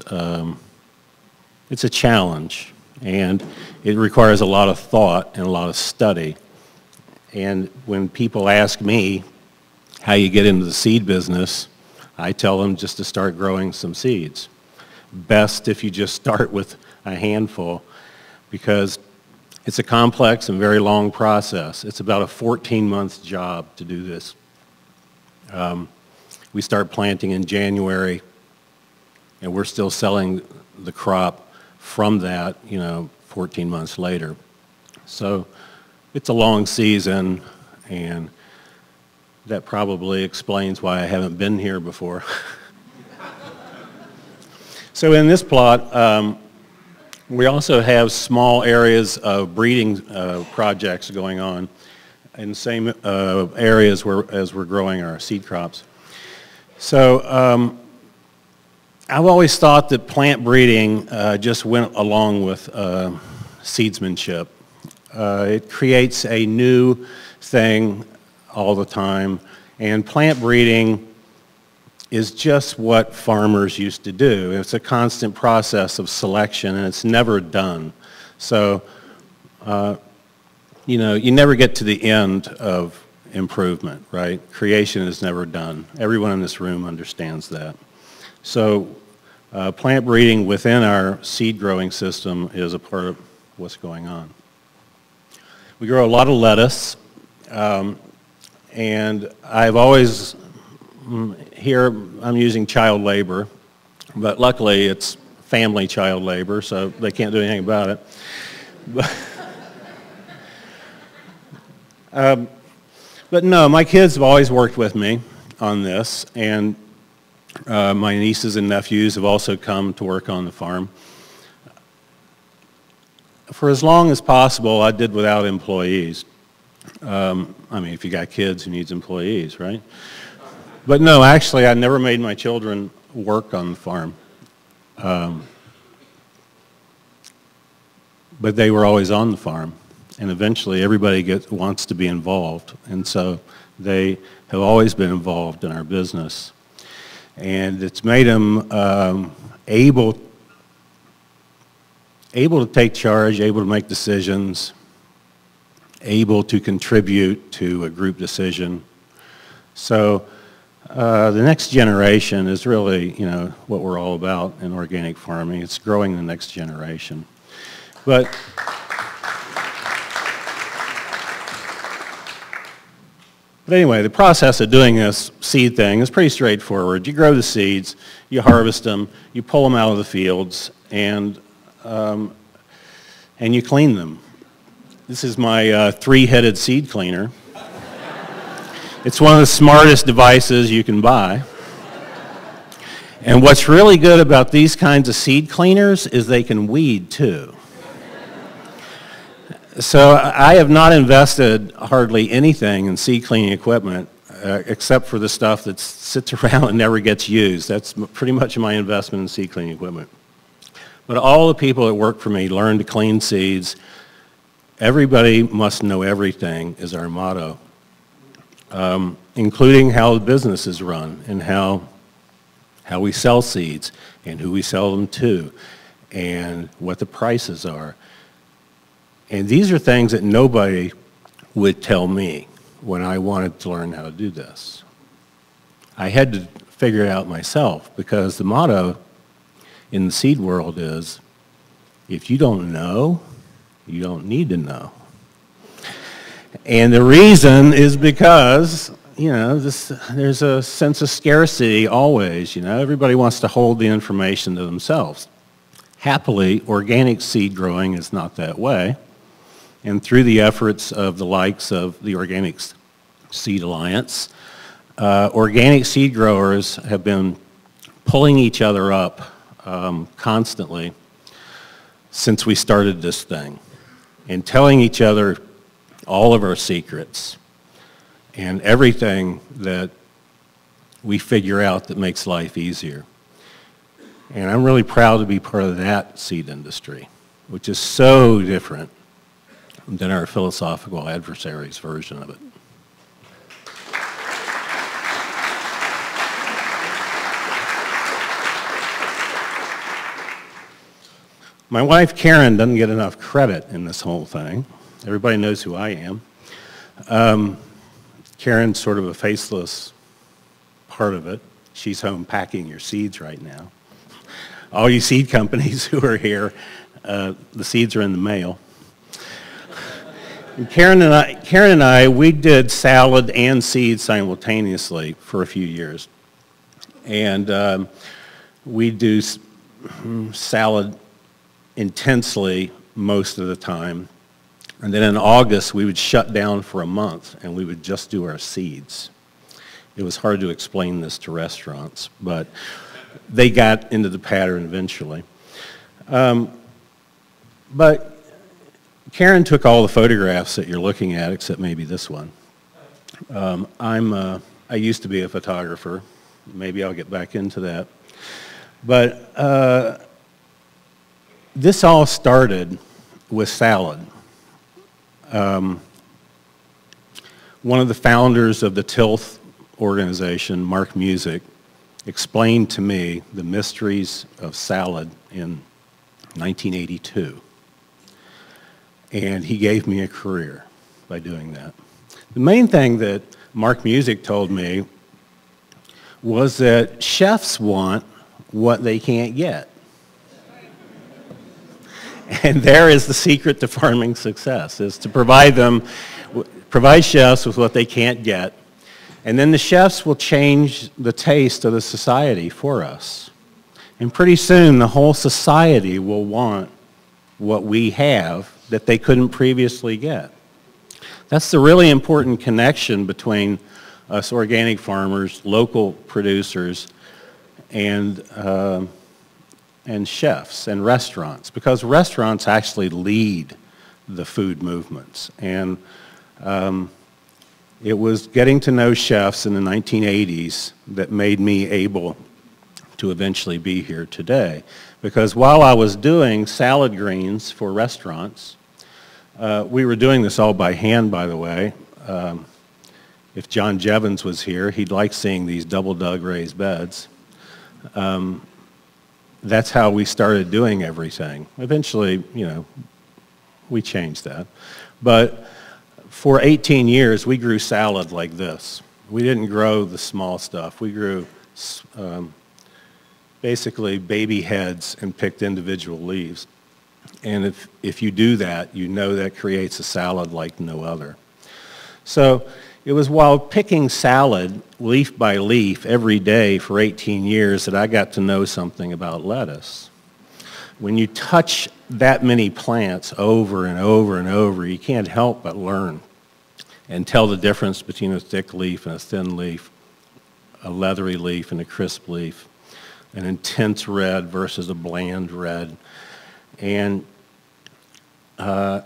it's a challenge. And it requires a lot of thought and a lot of study. And when people ask me how you get into the seed business, I tell them just to start growing some seeds. Best if you just start with a handful, because it's a complex and very long process. It's about a 14-month job to do this. We start planting in January, and we're still selling the crop from that, 14 months later. So it's a long season, and that probably explains why I haven't been here before. So in this plot, we also have small areas of breeding projects going on in the same areas as we're growing our seed crops. So I've always thought that plant breeding just went along with seedsmanship. It creates a new thing all the time, and plant breeding is just what farmers used to do. It's a constant process of selection, and it's never done. So, you never get to the end of improvement, right? Creation is never done. Everyone in this room understands that. So, plant breeding within our seed growing system is a part of what's going on. We grow a lot of lettuce, and I've always, here I'm using child labor But luckily, it's family child labor, so they can't do anything about it. But no, my kids have always worked with me on this, and my nieces and nephews have also come to work on the farm. For as long as possible, I did without employees. I mean, if you got kids, who needs employees, right? But no, actually, I never made my children work on the farm. But they were always on the farm. And eventually, everybody wants to be involved. And so they have always been involved in our business. And it's made them able to take charge, able to make decisions, able to contribute to a group decision. So the next generation is really, you know, what we're all about in organic farming. It's growing the next generation. But anyway, the process of doing this seed thing is pretty straightforward. You grow the seeds, you harvest them, you pull them out of the fields, and you clean them. This is my three-headed seed cleaner. It's one of the smartest devices you can buy. And what's really good about these kinds of seed cleaners is they can weed too. So I have not invested hardly anything in seed cleaning equipment except for the stuff that sits around and never gets used. That's pretty much my investment in seed cleaning equipment. But all the people that work for me learn to clean seeds. Everybody must know everything is our motto, including how the business is run and how we sell seeds and who we sell them to and what the prices are. And these are things that nobody would tell me when I wanted to learn how to do this. I had to figure it out myself because the motto in the seed world is, if you don't know, you don't need to know. And the reason is because, you know, there's a sense of scarcity always, you know. Everybody wants to hold the information to themselves. Happily, organic seed growing is not that way. And through the efforts of the likes of the Organic Seed Alliance, organic seed growers have been pulling each other up constantly since we started this thing and telling each other all of our secrets and everything that we figure out that makes life easier. And I'm really proud to be part of that seed industry, which is so different than our philosophical adversaries' version of it. My wife, Karen, doesn't get enough credit in this whole thing. Everybody knows who I am. Karen's sort of a faceless part of it. She's home packing your seeds right now. All you seed companies who are here, the seeds are in the mail. And Karen and I, we did salad and seeds simultaneously for a few years. And we do salad intensely most of the time. And then in August, we would shut down for a month, and we would just do our seeds. It was hard to explain this to restaurants, but they got into the pattern eventually. But Karen took all the photographs that you're looking at, except maybe this one. I used to be a photographer. Maybe I'll get back into that. But this all started with salad. One of the founders of the Tilth organization, Mark Music, explained to me the mysteries of salad in 1982. And he gave me a career by doing that. The main thing that Mark Music told me was that chefs want what they can't get. And there is the secret to farming success, is to provide chefs with what they can't get. And then the chefs will change the taste of the society for us. And pretty soon the whole society will want what we have that they couldn't previously get. That's the really important connection between us organic farmers, local producers, and chefs and restaurants, because restaurants actually lead the food movements. And it was getting to know chefs in the 1980s that made me able to eventually be here today. Because while I was doing salad greens for restaurants, we were doing this all by hand, by the way. If John Jevons was here, he'd like seeing these double dug raised beds. That's how we started doing everything. Eventually, you know, we changed that. But for 18 years, we grew salad like this. We didn't grow the small stuff. We grew basically baby heads and picked individual leaves. And if you do that, you know that creates a salad like no other. So it was while picking salad leaf by leaf every day for 18 years that I got to know something about lettuce. When you touch that many plants over and over and over, you can't help but learn and tell the difference between a thick leaf and a thin leaf, a leathery leaf and a crisp leaf, an intense red versus a bland red. And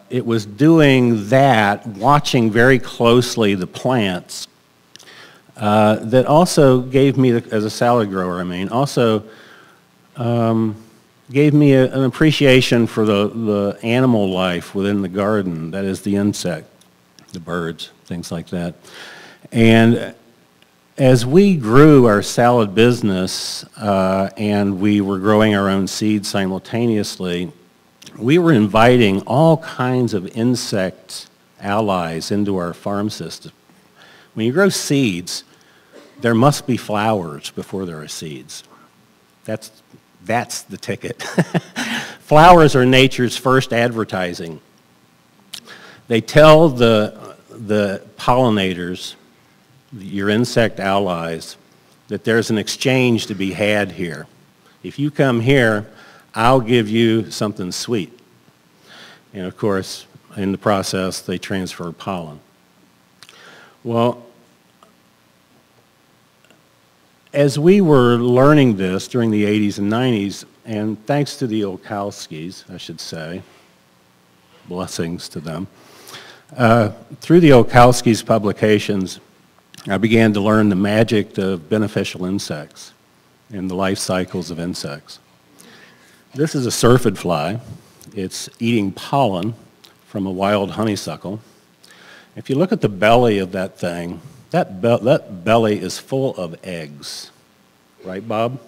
it was doing that, watching very closely the plants, that also gave me, as a salad grower, I mean, also gave me an appreciation for the animal life within the garden, that is the insect, the birds, things like that. And as we grew our salad business and we were growing our own seeds simultaneously, we were inviting all kinds of insect allies into our farm system. When you grow seeds, there must be flowers before there are seeds. That's the ticket. Flowers are nature's first advertising. They tell the pollinators, your insect allies, that there's an exchange to be had here. If you come here, I'll give you something sweet. And of course, in the process, they transfer pollen. Well, as we were learning this during the 80s and 90s, and thanks to the Olkowskis, I should say, blessings to them, through the Olkowskis' publications, I began to learn the magic of beneficial insects and the life cycles of insects. This is a syrphid fly. It's eating pollen from a wild honeysuckle. If you look at the belly of that thing, that belly is full of eggs, right, Bob?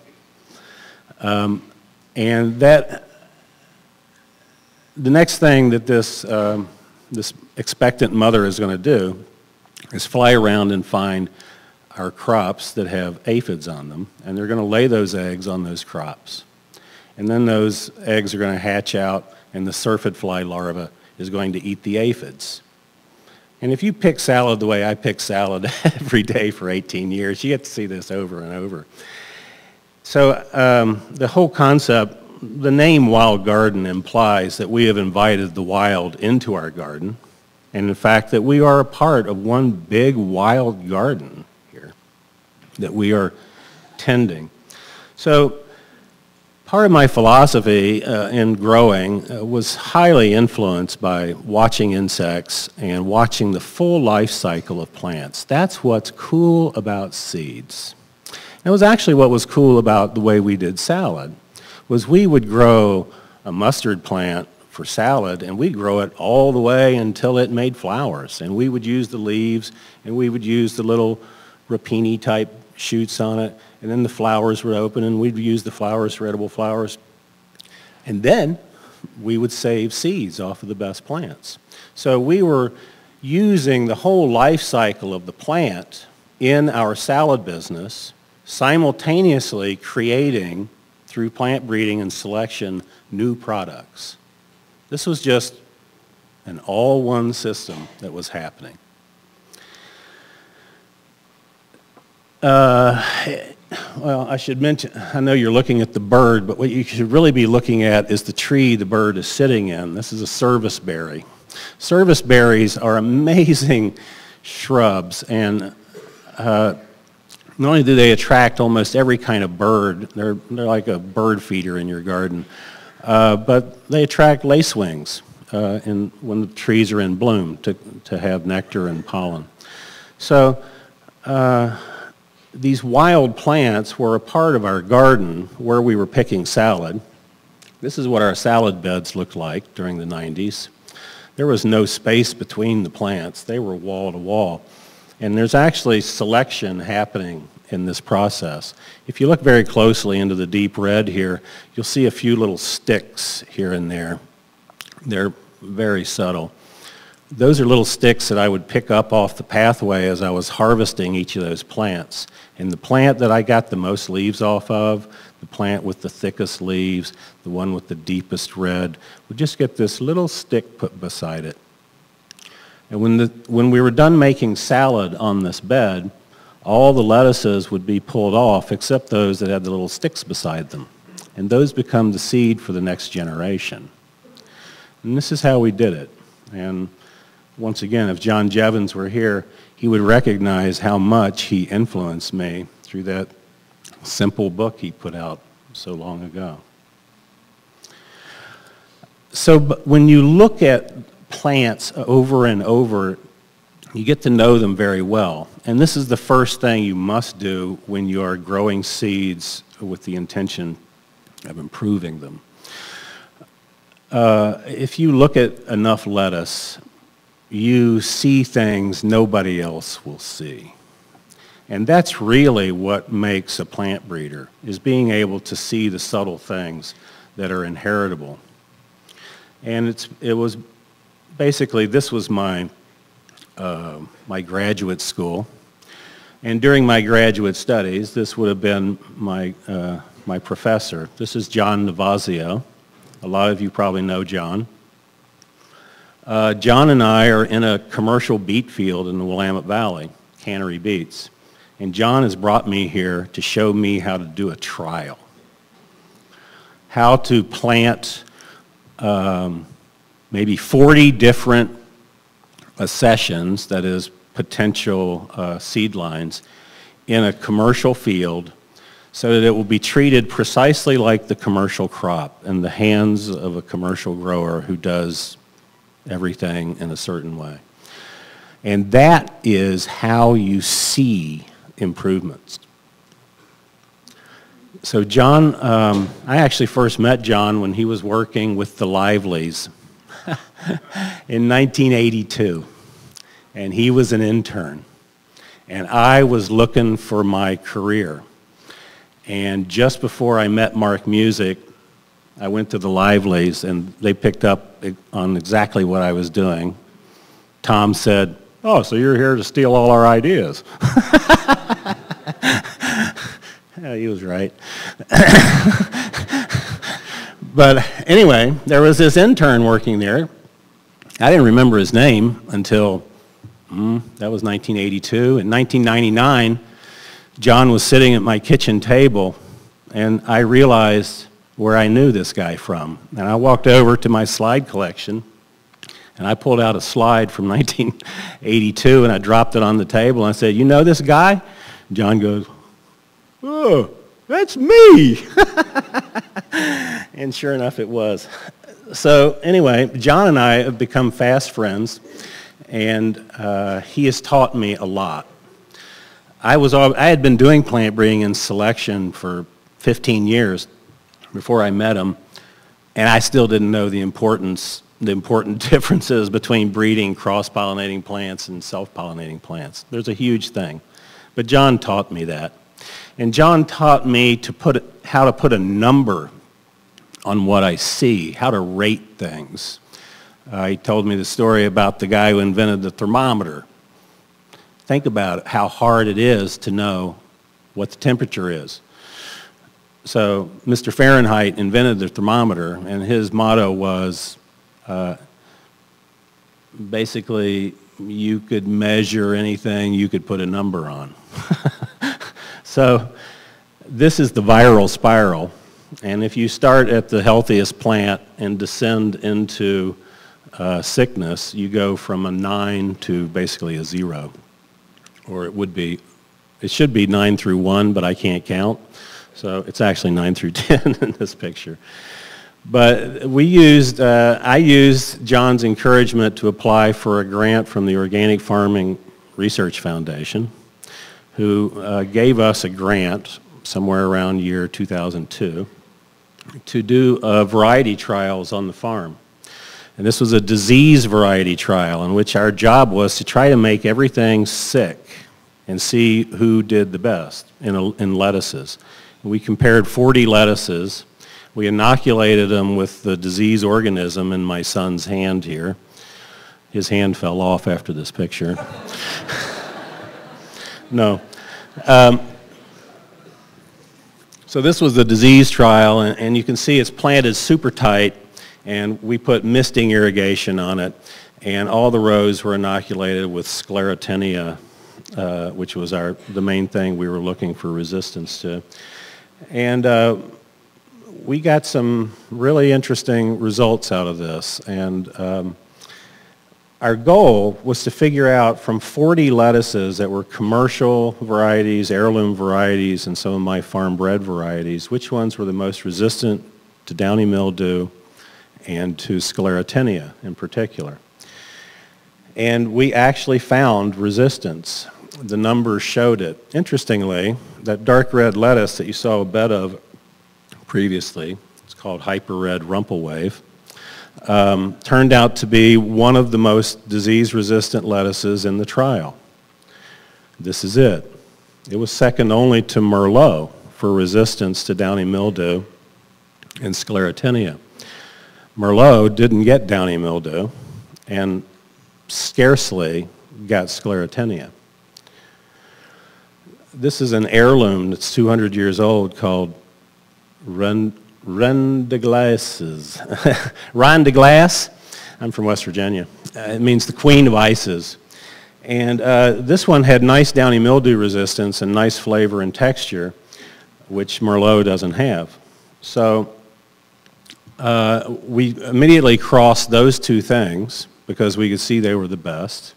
And the next thing that this expectant mother is going to do is fly around and find our crops that have aphids on them, and they're going to lay those eggs on those crops. And then those eggs are going to hatch out, and the syrphid fly larva is going to eat the aphids. And if you pick salad the way I pick salad every day for 18 years, you get to see this over and over. So the whole concept, the name Wild Garden implies that we have invited the wild into our garden, and in fact that we are a part of one big wild garden here that we are tending. So part of my philosophy in growing was highly influenced by watching insects and watching the full life cycle of plants. That's what's cool about seeds. And it was actually what was cool about the way we did salad, was we would grow a mustard plant for salad, and we'd grow it all the way until it made flowers. And we would use the leaves, and we would use the little rapini-type shoots on it, and then the flowers would open, and we'd use the flowers for edible flowers. And then we would save seeds off of the best plants. So we were using the whole life cycle of the plant in our salad business, simultaneously creating, through plant breeding and selection, new products. This was just an all-one system that was happening. well, I should mention, I know you're looking at the bird, but what you should really be looking at is the tree the bird is sitting in. This is a serviceberry. Serviceberries are amazing shrubs, and not only do they attract almost every kind of bird, they're like a bird feeder in your garden, but they attract lacewings when the trees are in bloom to have nectar and pollen. So these wild plants were a part of our garden where we were picking salad. This is what our salad beds looked like during the 90s. There was no space between the plants. They were wall to wall. And there's actually selection happening in this process. If you look very closely into the deep red here, you'll see a few little sticks here and there. They're very subtle. Those are little sticks that I would pick up off the pathway as I was harvesting each of those plants. And the plant that I got the most leaves off of, the plant with the thickest leaves, the one with the deepest red, would just get this little stick put beside it. And when we were done making salad on this bed, all the lettuces would be pulled off except those that had the little sticks beside them. And those become the seed for the next generation. And this is how we did it. And once again, if John Jevons were here, he would recognize how much he influenced me through that simple book he put out so long ago. So when you look at plants over and over, you get to know them very well. And this is the first thing you must do when you are growing seeds with the intention of improving them. If you look at enough lettuce, you see things nobody else will see. And that's really what makes a plant breeder, is being able to see the subtle things that are inheritable. And it was basically, this was my graduate school. And during my graduate studies, this would have been my professor. This is John Navazio. A lot of you probably know John. John and I are in a commercial beet field in the Willamette Valley, Cannery Beets. And John has brought me here to show me how to do a trial. How to plant maybe 40 different accessions, that is potential seed lines, in a commercial field so that it will be treated precisely like the commercial crop in the hands of a commercial grower who does everything in a certain way. And that is how you see improvements. So John, I actually first met John when he was working with the Livelies in 1982. And he was an intern. And I was looking for my career. And just before I met Mark Music, I went to the Livelies, and they picked up on exactly what I was doing. Tom said, "Oh, so you're here to steal all our ideas." Yeah, he was right. But anyway, there was this intern working there. I didn't remember his name until, that was 1982. In 1999, John was sitting at my kitchen table, and I realized where I knew this guy from. And I walked over to my slide collection, and I pulled out a slide from 1982, and I dropped it on the table, and I said, "You know this guy?" John goes, "Oh, that's me." And sure enough, it was. So anyway, John and I have become fast friends, and he has taught me a lot. I had been doing plant breeding and selection for 15 years before I met him, and I still didn't know the important differences between breeding cross-pollinating plants and self-pollinating plants. There's a huge thing. But John taught me that. And John taught me how to put a number on what I see, how to rate things. He told me the story about the guy who invented the thermometer. Think about how hard it is to know what the temperature is. So Mr. Fahrenheit invented the thermometer, and his motto was basically, you could measure anything you could put a number on. So this is the viral spiral. And if you start at the healthiest plant and descend into sickness, you go from a 9 to basically a 0. Or it should be 9 through 1, but I can't count. So it's actually 9 through 10 in this picture. But I used John's encouragement to apply for a grant from the Organic Farming Research Foundation, who gave us a grant somewhere around year 2002 to do variety trials on the farm. And this was a disease variety trial in which our job was to try to make everything sick and see who did the best in lettuces. We compared 40 lettuces. We inoculated them with the disease organism in my son's hand here. His hand fell off after this picture. No. So this was the disease trial, and you can see it's planted super tight, and we put misting irrigation on it, and all the rows were inoculated with sclerotinia, which was the main thing we were looking for resistance to. And we got some really interesting results out of this, and our goal was to figure out from 40 lettuces that were commercial varieties, heirloom varieties, and some of my farm-bred varieties, which ones were the most resistant to downy mildew and to sclerotinia in particular. And we actually found resistance. The numbers showed it. Interestingly, that dark red lettuce that you saw a bed of previously, it's called hyper red rumpelwave, turned out to be one of the most disease-resistant lettuces in the trial. This is it. It was second only to Merlot for resistance to downy mildew and sclerotinia. Merlot didn't get downy mildew and scarcely got sclerotinia. This is an heirloom that's 200 years old called Reine de Glaces. Reine de Glace. I'm from West Virginia. It means the queen of ices. And this one had nice downy mildew resistance and nice flavor and texture, which Merlot doesn't have. So we immediately crossed those two things because we could see they were the best.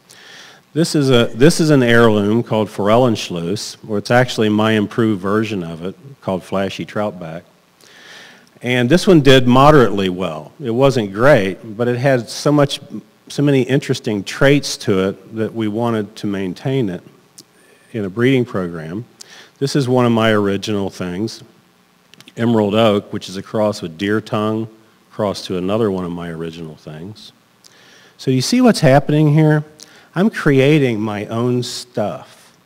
This is an heirloom called Forellenschluss, or it's actually my improved version of it called Flashy Troutback. And this one did moderately well. It wasn't great, but it had so many interesting traits to it that we wanted to maintain it in a breeding program. This is one of my original things, Emerald Oak, which is a cross with deer tongue, cross to another one of my original things. So you see what's happening here? I'm creating my own stuff.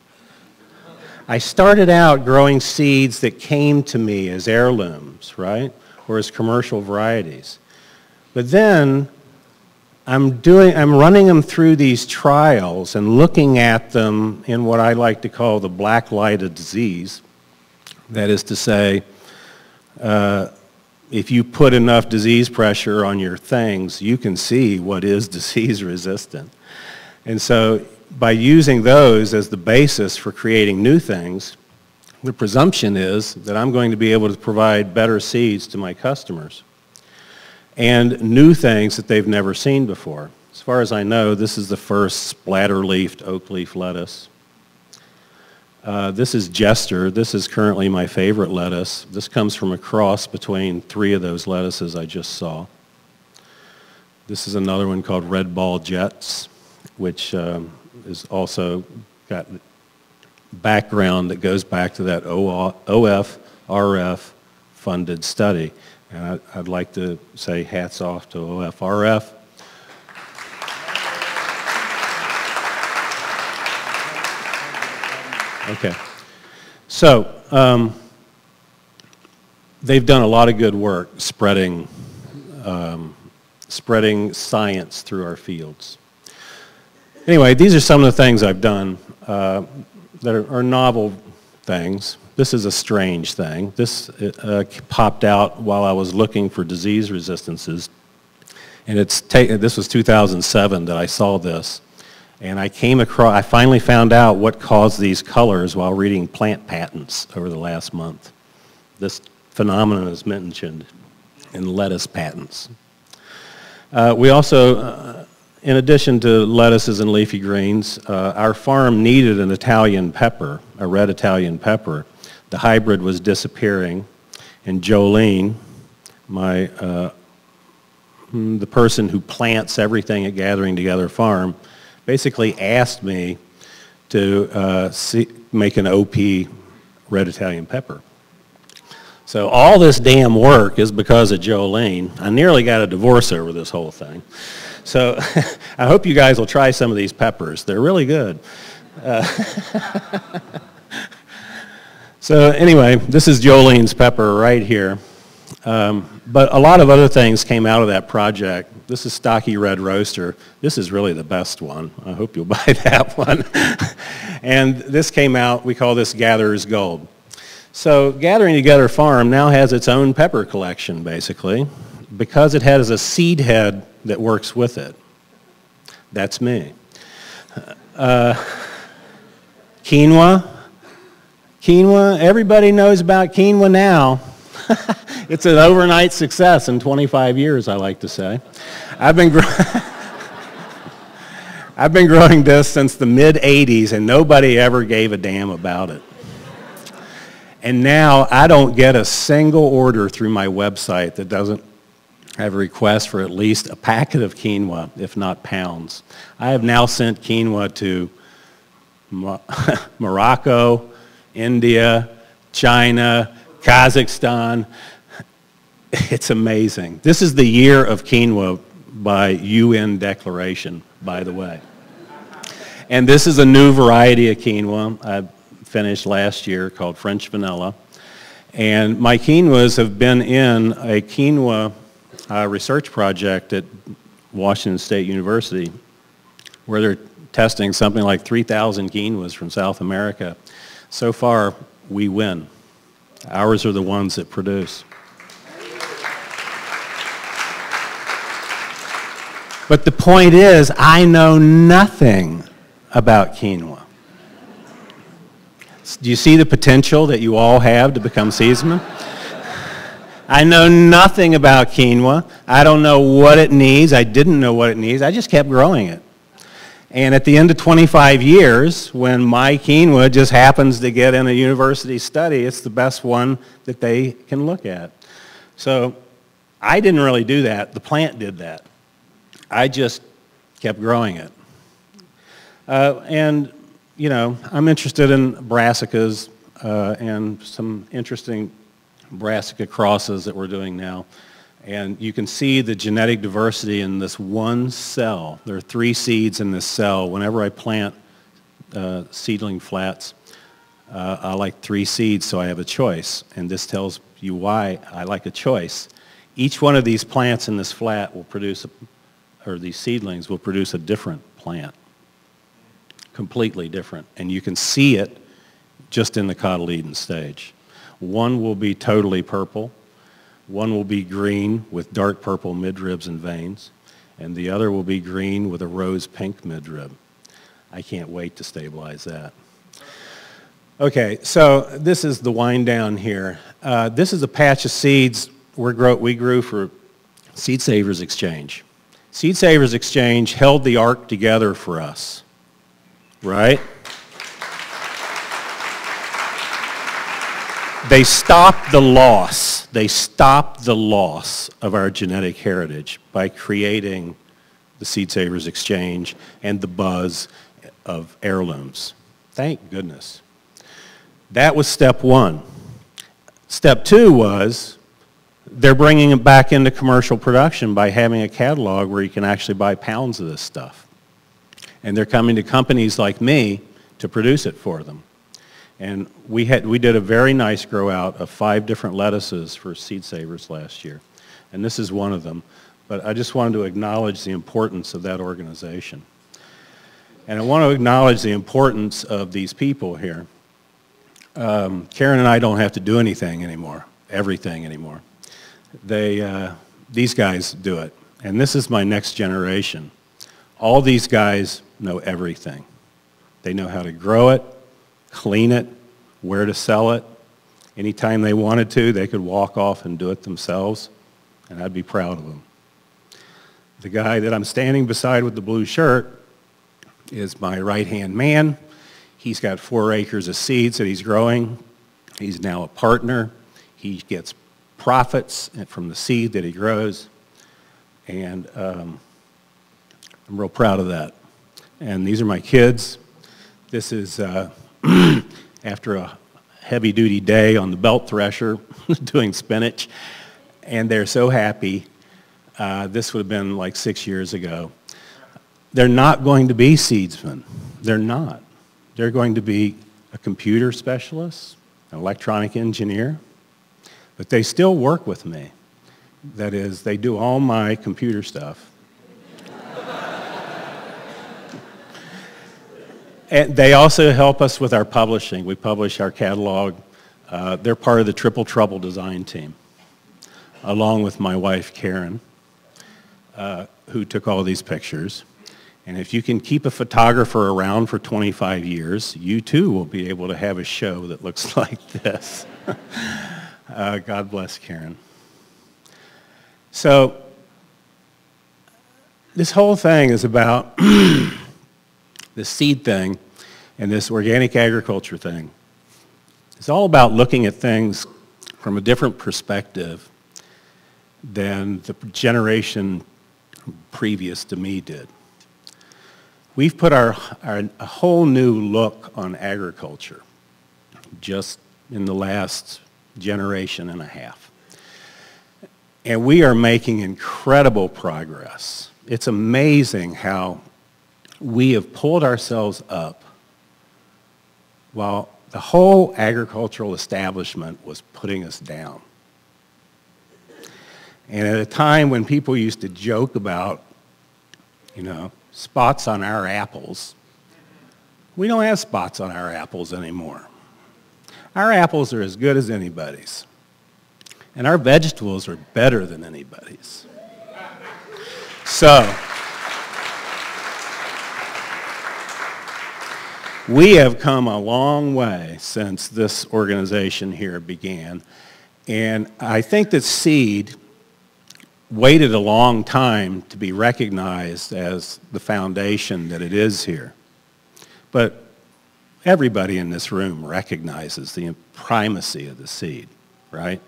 I started out growing seeds that came to me as heirlooms, right? Or as commercial varieties. But then I'm running them through these trials and looking at them in what I like to call the black light of disease. That is to say, if you put enough disease pressure on your things, you can see what is disease resistant. And so by using those as the basis for creating new things, the presumption is that I'm going to be able to provide better seeds to my customers and new things that they've never seen before. As far as I know, this is the first splatter-leafed oak leaf lettuce. This is Jester. This is currently my favorite lettuce. This comes from a cross between 3 of those lettuces I just saw. This is another one called Red Ball Jets, which is also got background that goes back to that OFRF funded study. And I'd like to say hats off to OFRF. Okay. So they've done a lot of good work spreading science through our fields. Anyway, these are some of the things I've done that are novel things. This is a strange thing. This popped out while I was looking for disease resistances. And this was 2007 that I saw this. And I finally found out what caused these colors while reading plant patents over the last month. this phenomenon is mentioned in lettuce patents. We also, in addition to lettuces and leafy greens, our farm needed an Italian pepper, a red Italian pepper. The hybrid was disappearing, and Jolene, the person who plants everything at Gathering Together Farm, basically asked me to make an OP red Italian pepper. So all this damn work is because of Jolene. I nearly got a divorce over this whole thing. So I hope you guys will try some of these peppers. They're really good. So anyway, this is Jolene's pepper right here. But a lot of other things came out of that project. This is Stocky Red Roaster. This is really the best one. I hope you'll buy that one. And this came out, we call this Gatherer's Gold. So Gathering Together Farm now has its own pepper collection, basically, because it has a seed head that works with it. That's me. Quinoa. Quinoa, everybody knows about quinoa now. It's an overnight success in 25 years, I like to say. I've been growing this since the mid-'80s, and nobody ever gave a damn about it. And now I don't get a single order through my website that doesn't have a request for at least a packet of quinoa, if not pounds. I have now sent quinoa to Morocco, India, China, Kazakhstan. It's amazing. This is the year of quinoa by UN declaration, by the way. And this is a new variety of quinoa I finished last year called French Vanilla. And my quinoas have been in a quinoa research project at Washington State University where they're testing something like 3,000 quinoas from South America. So far, we win. Ours are the ones that produce. But the point is, I know nothing about quinoa. Do you see the potential that you all have to become seedsmen? I know nothing about quinoa. I don't know what it needs. I didn't know what it needs. I just kept growing it. And at the end of 25 years, when my quinoa just happens to get in a university study, it's the best one that they can look at. So I didn't really do that. The plant did that. I just kept growing it. And, you know, I'm interested in brassicas and some interesting brassica crosses that we're doing now. And you can see the genetic diversity in this one cell. There are 3 seeds in this cell. Whenever I plant seedling flats, I like 3 seeds, so I have a choice. And this tells you why I like a choice. Each one of these plants in this flat will produce, or these seedlings will produce a different plant. Completely different. And you can see it just in the cotyledon stage. One will be totally purple. One will be green with dark purple midribs and veins, and the other will be green with a rose pink midrib. I can't wait to stabilize that. Okay, so this is the wind down here. This is a patch of seeds we grew for Seed Savers Exchange. Seed Savers Exchange held the ark together for us, right? They stopped the loss. They stopped the loss of our genetic heritage by creating the Seed Savers Exchange and the buzz of heirlooms. Thank goodness. That was step 1. Step 2 was they're bringing it back into commercial production by having a catalog where you can actually buy pounds of this stuff. And they're coming to companies like me to produce it for them. And we did a very nice grow out of 5 different lettuces for Seed Savers last year. And this is one of them. But I just wanted to acknowledge the importance of that organization. And I want to acknowledge the importance of these people here. Karen and I don't have to do anything anymore, everything anymore. These guys do it. And this is my next generation. All these guys know everything. They know how to grow it, clean it, where to sell it, Anytime they wanted to, they could walk off and do it themselves, and I'd be proud of them. The guy that I'm standing beside with the blue shirt is my right-hand man. He's got 4 acres of seeds that he's growing. He's now a partner. He gets profits from the seed that he grows, and I'm real proud of that. And these are my kids. This is after a heavy-duty day on the belt thresher doing spinach, and they're so happy. This would have been like 6 years ago. They're not going to be seedsmen. They're not. They're going to be a computer specialist, an electronic engineer, but they still work with me. That is, they do all my computer stuff. And they also help us with our publishing. We publish our catalog. They're part of the Triple Trouble design team, along with my wife, Karen, who took all these pictures. And if you can keep a photographer around for 25 years, you too will be able to have a show that looks like this. God bless Karen. So this whole thing is about this seed thing and this organic agriculture thing. It's all about looking at things from a different perspective than the generation previous to me did. We've put a whole new look on agriculture just in the last generation and a half. And we are making incredible progress. It's amazing how we have pulled ourselves up while the whole agricultural establishment was putting us down. And at a time when people used to joke about, spots on our apples, we don't have spots on our apples anymore. Our apples are as good as anybody's. And our vegetables are better than anybody's. So, we have come a long way since this organization here began. And I think that seed waited a long time to be recognized as the foundation that it is here. But everybody in this room recognizes the primacy of the seed, right?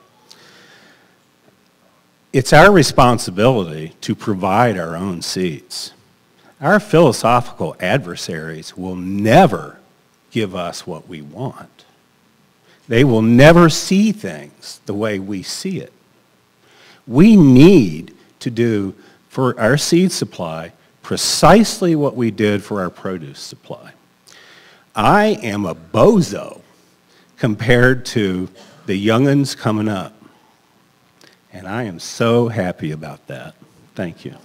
It's our responsibility to provide our own seeds. Our philosophical adversaries will never give us what we want. They will never see things the way we see it. We need to do for our seed supply precisely what we did for our produce supply. I am a bozo compared to the young'uns coming up. And I am so happy about that. Thank you.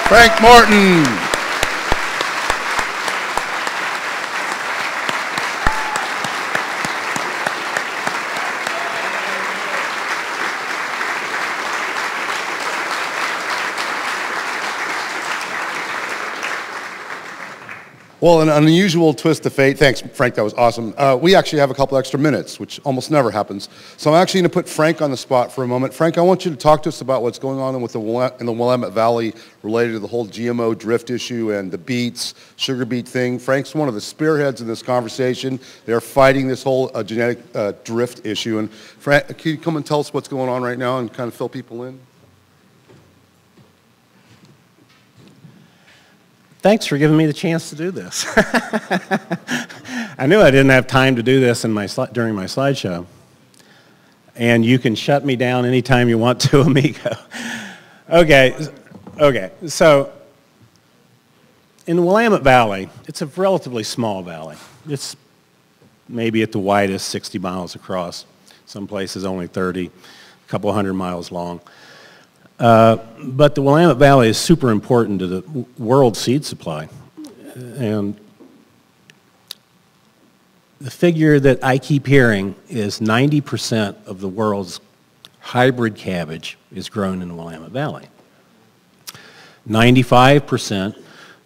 Frank Morton. Well, an unusual twist of fate. Thanks, Frank. That was awesome. We actually have a couple extra minutes, which almost never happens. So I'm actually going to put Frank on the spot for a moment. Frank, I want you to talk to us about what's going on in the Willamette Valley related to the whole GMO drift issue and the beets, sugar beet thing. Frank's one of the spearheads in this conversation. They're fighting this whole genetic drift issue. And Frank, can you come and tell us what's going on right now and kind of fill people in? Thanks for giving me the chance to do this. I knew I didn't have time to do this during my slideshow. And you can shut me down anytime you want to, amigo. Okay, so in the Willamette Valley, it's a relatively small valley. It's maybe at the widest 60 miles across. Some places only 30, a couple hundred miles long. But the Willamette Valley is super important to the world seed supply. And the figure that I keep hearing is 90% of the world's hybrid cabbage is grown in the Willamette Valley. 95%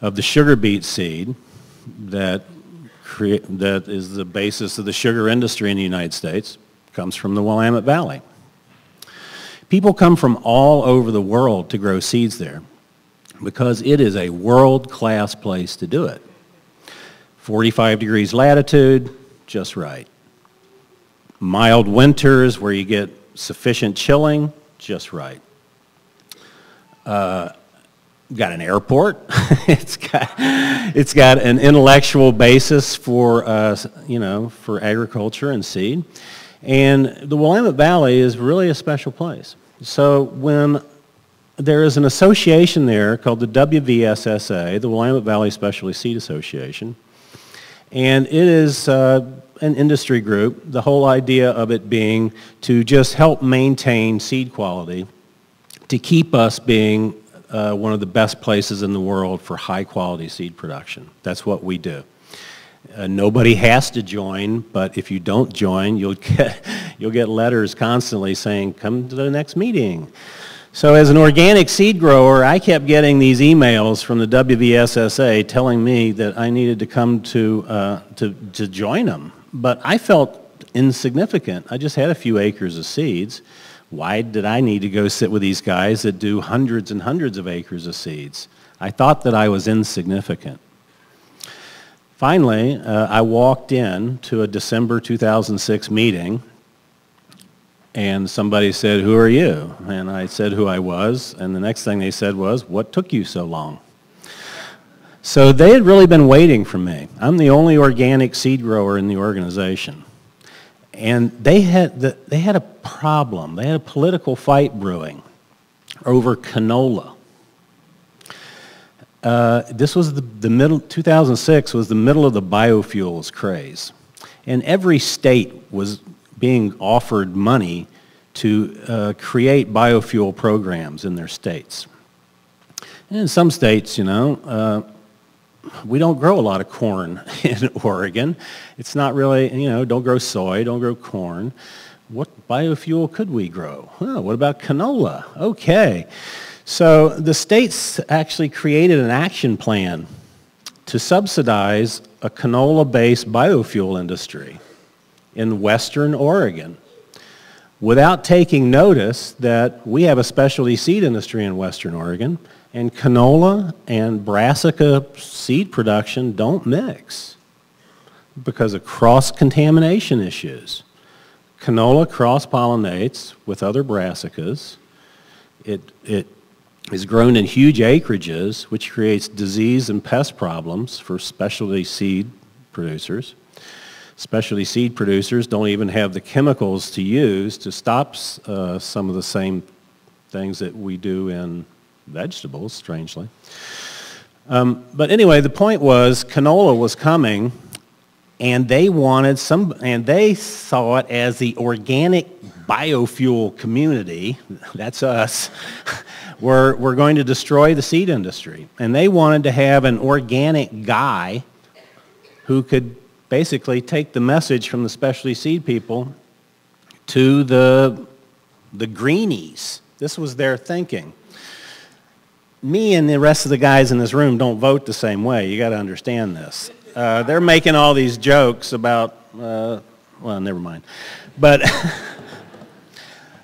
of the sugar beet seed that is the basis of the sugar industry in the United States comes from the Willamette Valley. People come from all over the world to grow seeds there because it is a world-class place to do it. 45 degrees latitude, just right. Mild winters where you get sufficient chilling, just right. Got an airport. It's got an intellectual basis for for agriculture and seed, and the Willamette Valley is really a special place. So when there is an association there called the WVSSA, the Willamette Valley Specialty Seed Association, and it is an industry group. The whole idea of it being to just help maintain seed quality, to keep us being one of the best places in the world for high-quality seed production. That's what we do. Nobody has to join, but if you don't join, you'll get letters constantly saying, come to the next meeting. So as an organic seed grower, I kept getting these emails from the WVSSA telling me that I needed to come to join them. But I felt insignificant. I just had a few acres of seeds. Why did I need to go sit with these guys that do hundreds and hundreds of acres of seeds? I thought that I was insignificant. Finally, I walked in to a December 2006 meeting, and somebody said, "Who are you?" And I said who I was, and the next thing they said was, "What took you so long?" So they had really been waiting for me. I'm the only organic seed grower in the organization. And they had a problem. They had a political fight brewing over canola. This was the middle, 2006 was the middle of the biofuels craze. And every state was being offered money to create biofuel programs in their states. And in some states, we don't grow a lot of corn in Oregon. It's not really, don't grow soy, don't grow corn. What biofuel could we grow? What about canola? Okay. So the states actually created an action plan to subsidize a canola-based biofuel industry in western Oregon without taking notice that we have a specialty seed industry in western Oregon, and canola and brassica seed production don't mix because of cross-contamination issues. Canola cross-pollinates with other brassicas. It is grown in huge acreages, which creates disease and pest problems for specialty seed producers. Specialty seed producers don't even have the chemicals to use to stop some of the same things that we do in vegetables, strangely. But anyway, the point was canola was coming, and they wanted and they saw it as the organic biofuel community, that's us, we're going to destroy the seed industry. And they wanted to have an organic guy who could basically take the message from the specialty seed people to the greenies. This was their thinking. Me and the rest of the guys in this room don't vote the same way. You got to understand this. They're making all these jokes about, well, never mind. But,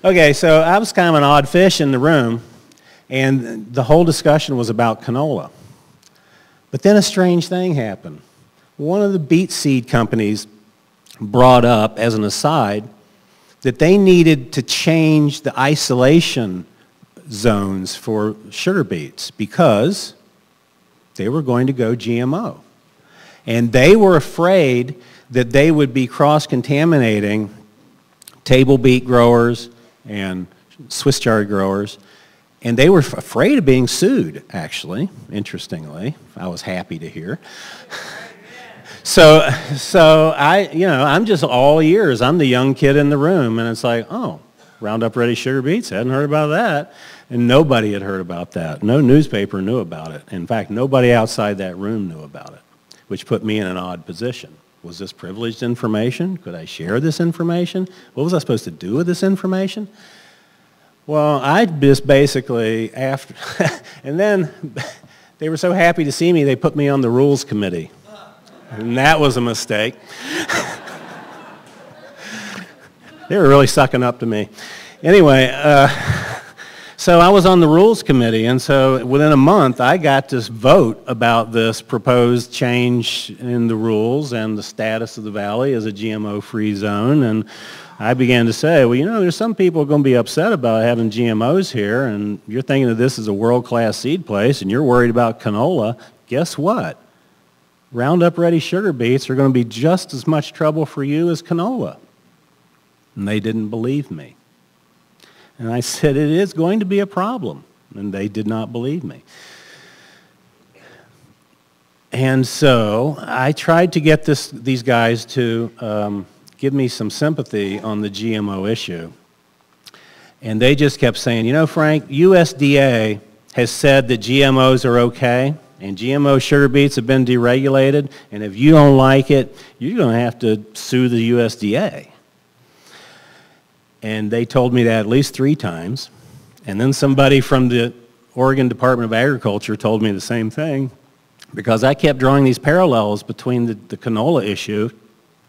okay, so I was kind of an odd fish in the room, and the whole discussion was about canola. But then a strange thing happened. One of the beet seed companies brought up, as an aside, that they needed to change the isolation zones for sugar beets because they were going to go GMO. And they were afraid that they would be cross-contaminating table beet growers and Swiss chard growers. And they were afraid of being sued, actually, interestingly. I was happy to hear. So I'm just all ears. I'm the young kid in the room, and it's like, oh, Roundup Ready sugar beets, hadn't heard about that. And nobody had heard about that. No newspaper knew about it. In fact, nobody outside that room knew about it, which put me in an odd position. Was this privileged information? Could I share this information? What was I supposed to do with this information? Well, I just basically, after, and then they were so happy to see me, they put me on the rules committee. And that was a mistake. They were really sucking up to me. Anyway, so I was on the rules committee, and so within a month, I got to vote about this proposed change in the rules and the status of the valley as a GMO-free zone. And I began to say, well, you know, there's some people going to be upset about having GMOs here, and you're thinking that this is a world-class seed place, and you're worried about canola. Guess what? Roundup Ready sugar beets are going to be just as much trouble for you as canola. And they didn't believe me. And I said, it is going to be a problem. And they did not believe me. And so I tried to get these guys to give me some sympathy on the GMO issue. And they just kept saying, you know, Frank, USDA has said that GMOs are okay, and GMO sugar beets have been deregulated, and if you don't like it, you're going to have to sue the USDA. And they told me that at least 3 times. And then somebody from the Oregon Department of Agriculture told me the same thing, because I kept drawing these parallels between the canola issue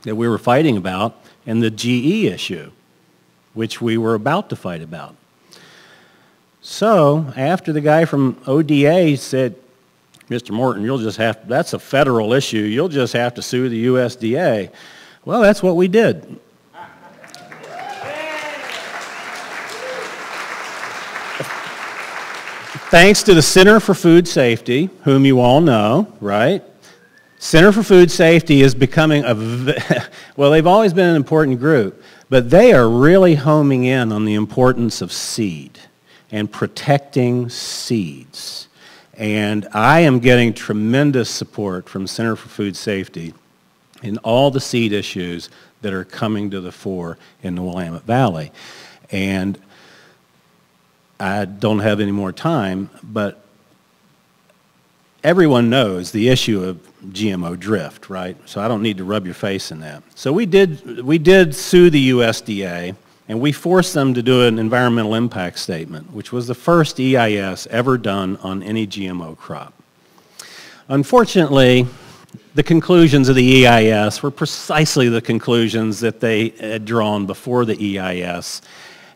that we were fighting about and the GE issue, which we were about to fight about. So after the guy from ODA said, Mr. Morton, you'll just have, that's a federal issue, you'll just have to sue the USDA. Well, that's what we did. Thanks to the Center for Food Safety, whom you all know, right? Center for Food Safety is becoming well, they've always been an important group, but they are really homing in on the importance of seed and protecting seeds. And I am getting tremendous support from Center for Food Safety in all the seed issues that are coming to the fore in the Willamette Valley. And I don't have any more time, but everyone knows the issue of GMO drift, right? So I don't need to rub your face in that. So we did sue the USDA, and we forced them to do an environmental impact statement, which was the first EIS ever done on any GMO crop. Unfortunately, the conclusions of the EIS were precisely the conclusions that they had drawn before the EIS,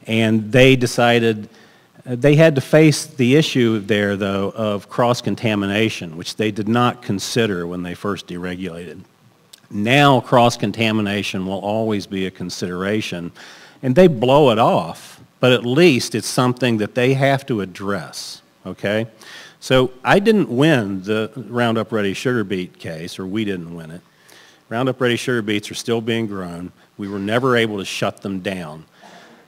and they decided they had to face the issue there, though, of cross-contamination, which they did not consider when they first deregulated. Now cross-contamination will always be a consideration, and they blow it off, but at least it's something that they have to address, okay? So I didn't win the Roundup Ready sugar beet case, or we didn't win it. Roundup Ready sugar beets are still being grown. We were never able to shut them down.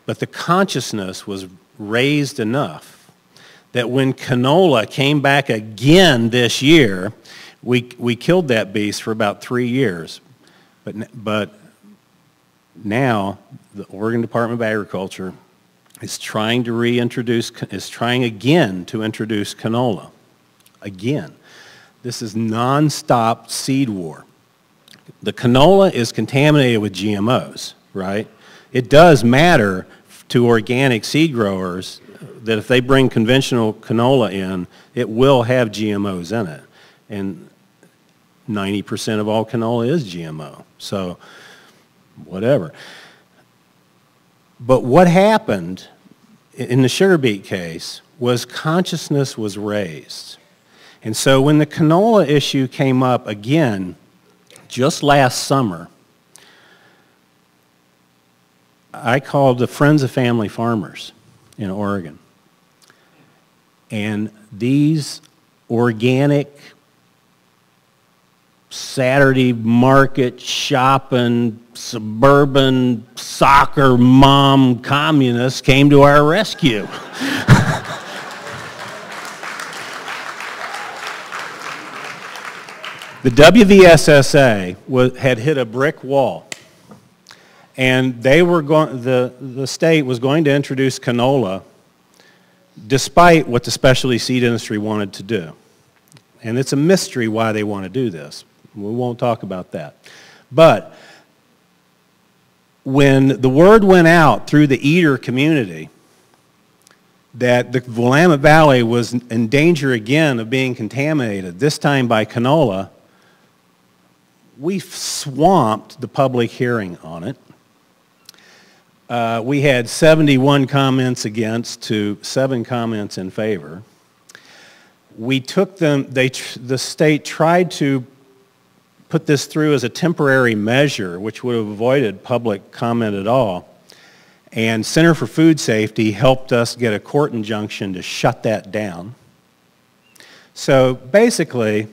But the consciousness was raised enough that when canola came back again this year, we killed that beast for about 3 years. But now the Oregon Department of Agriculture is trying to again to introduce canola. Again. This is nonstop seed war. The canola is contaminated with GMOs, right? It does matter to organic seed growers that if they bring conventional canola in, it will have GMOs in it. And 90% of all canola is GMO. So, whatever. But what happened in the sugar beet case was consciousness was raised. And so when the canola issue came up again, just last summer, I called the Friends of Family Farmers in Oregon. And these organic Saturday market shopping, suburban soccer mom communists came to our rescue. The WVSSA had hit a brick wall. And they were the state was going to introduce canola despite what the specialty seed industry wanted to do. And it's a mystery why they want to do this. We won't talk about that. But when the word went out through the eater community that the Willamette Valley was in danger again of being contaminated, this time by canola, we swamped the public hearing on it. We had 71 comments against to 7 comments in favor. We took them, the state tried to put this through as a temporary measure, which would have avoided public comment at all. And Center for Food Safety helped us get a court injunction to shut that down. So basically,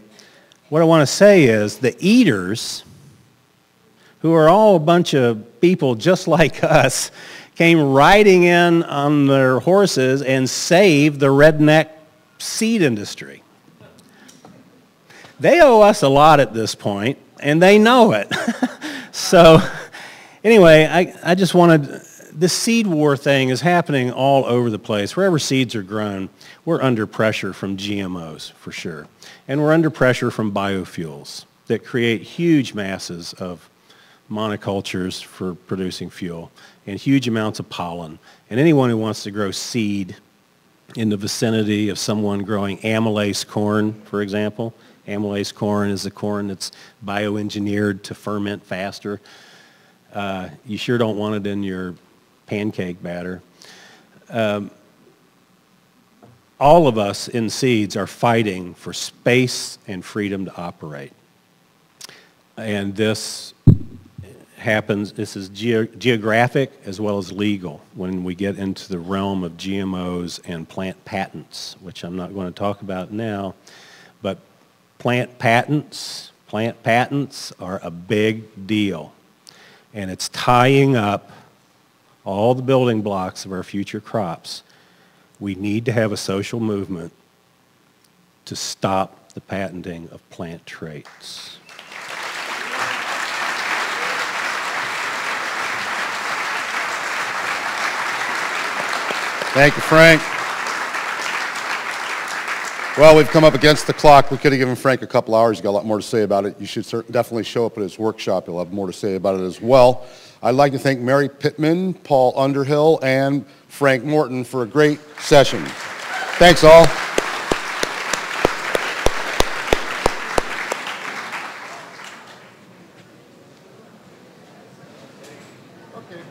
what I want to say is the eaters, who are all a bunch of people just like us, came riding in on their horses and saved the redneck seed industry. They owe us a lot at this point, and they know it. So anyway, I just wanted, this seed war thing is happening all over the place. Wherever seeds are grown, we're under pressure from GMOs, for sure. And we're under pressure from biofuels that create huge masses of monocultures for producing fuel and huge amounts of pollen. And anyone who wants to grow seed in the vicinity of someone growing amylase corn, for example, amylase corn is the corn that's bioengineered to ferment faster. You sure don't want it in your pancake batter. All of us in seeds are fighting for space and freedom to operate. And this happens, this is geographic as well as legal when we get into the realm of GMOs and plant patents, which I'm not going to talk about now. But plant patents are a big deal. And it's tying up all the building blocks of our future crops. We need to have a social movement to stop the patenting of plant traits. Thank you, Frank. Well, we've come up against the clock. We could have given Frank a couple hours. He's got a lot more to say about it. You should definitely show up at his workshop. He'll have more to say about it as well. I'd like to thank Mary Pittman, Paul Underhill, and Frank Morton for a great session. Thanks, all. Okay.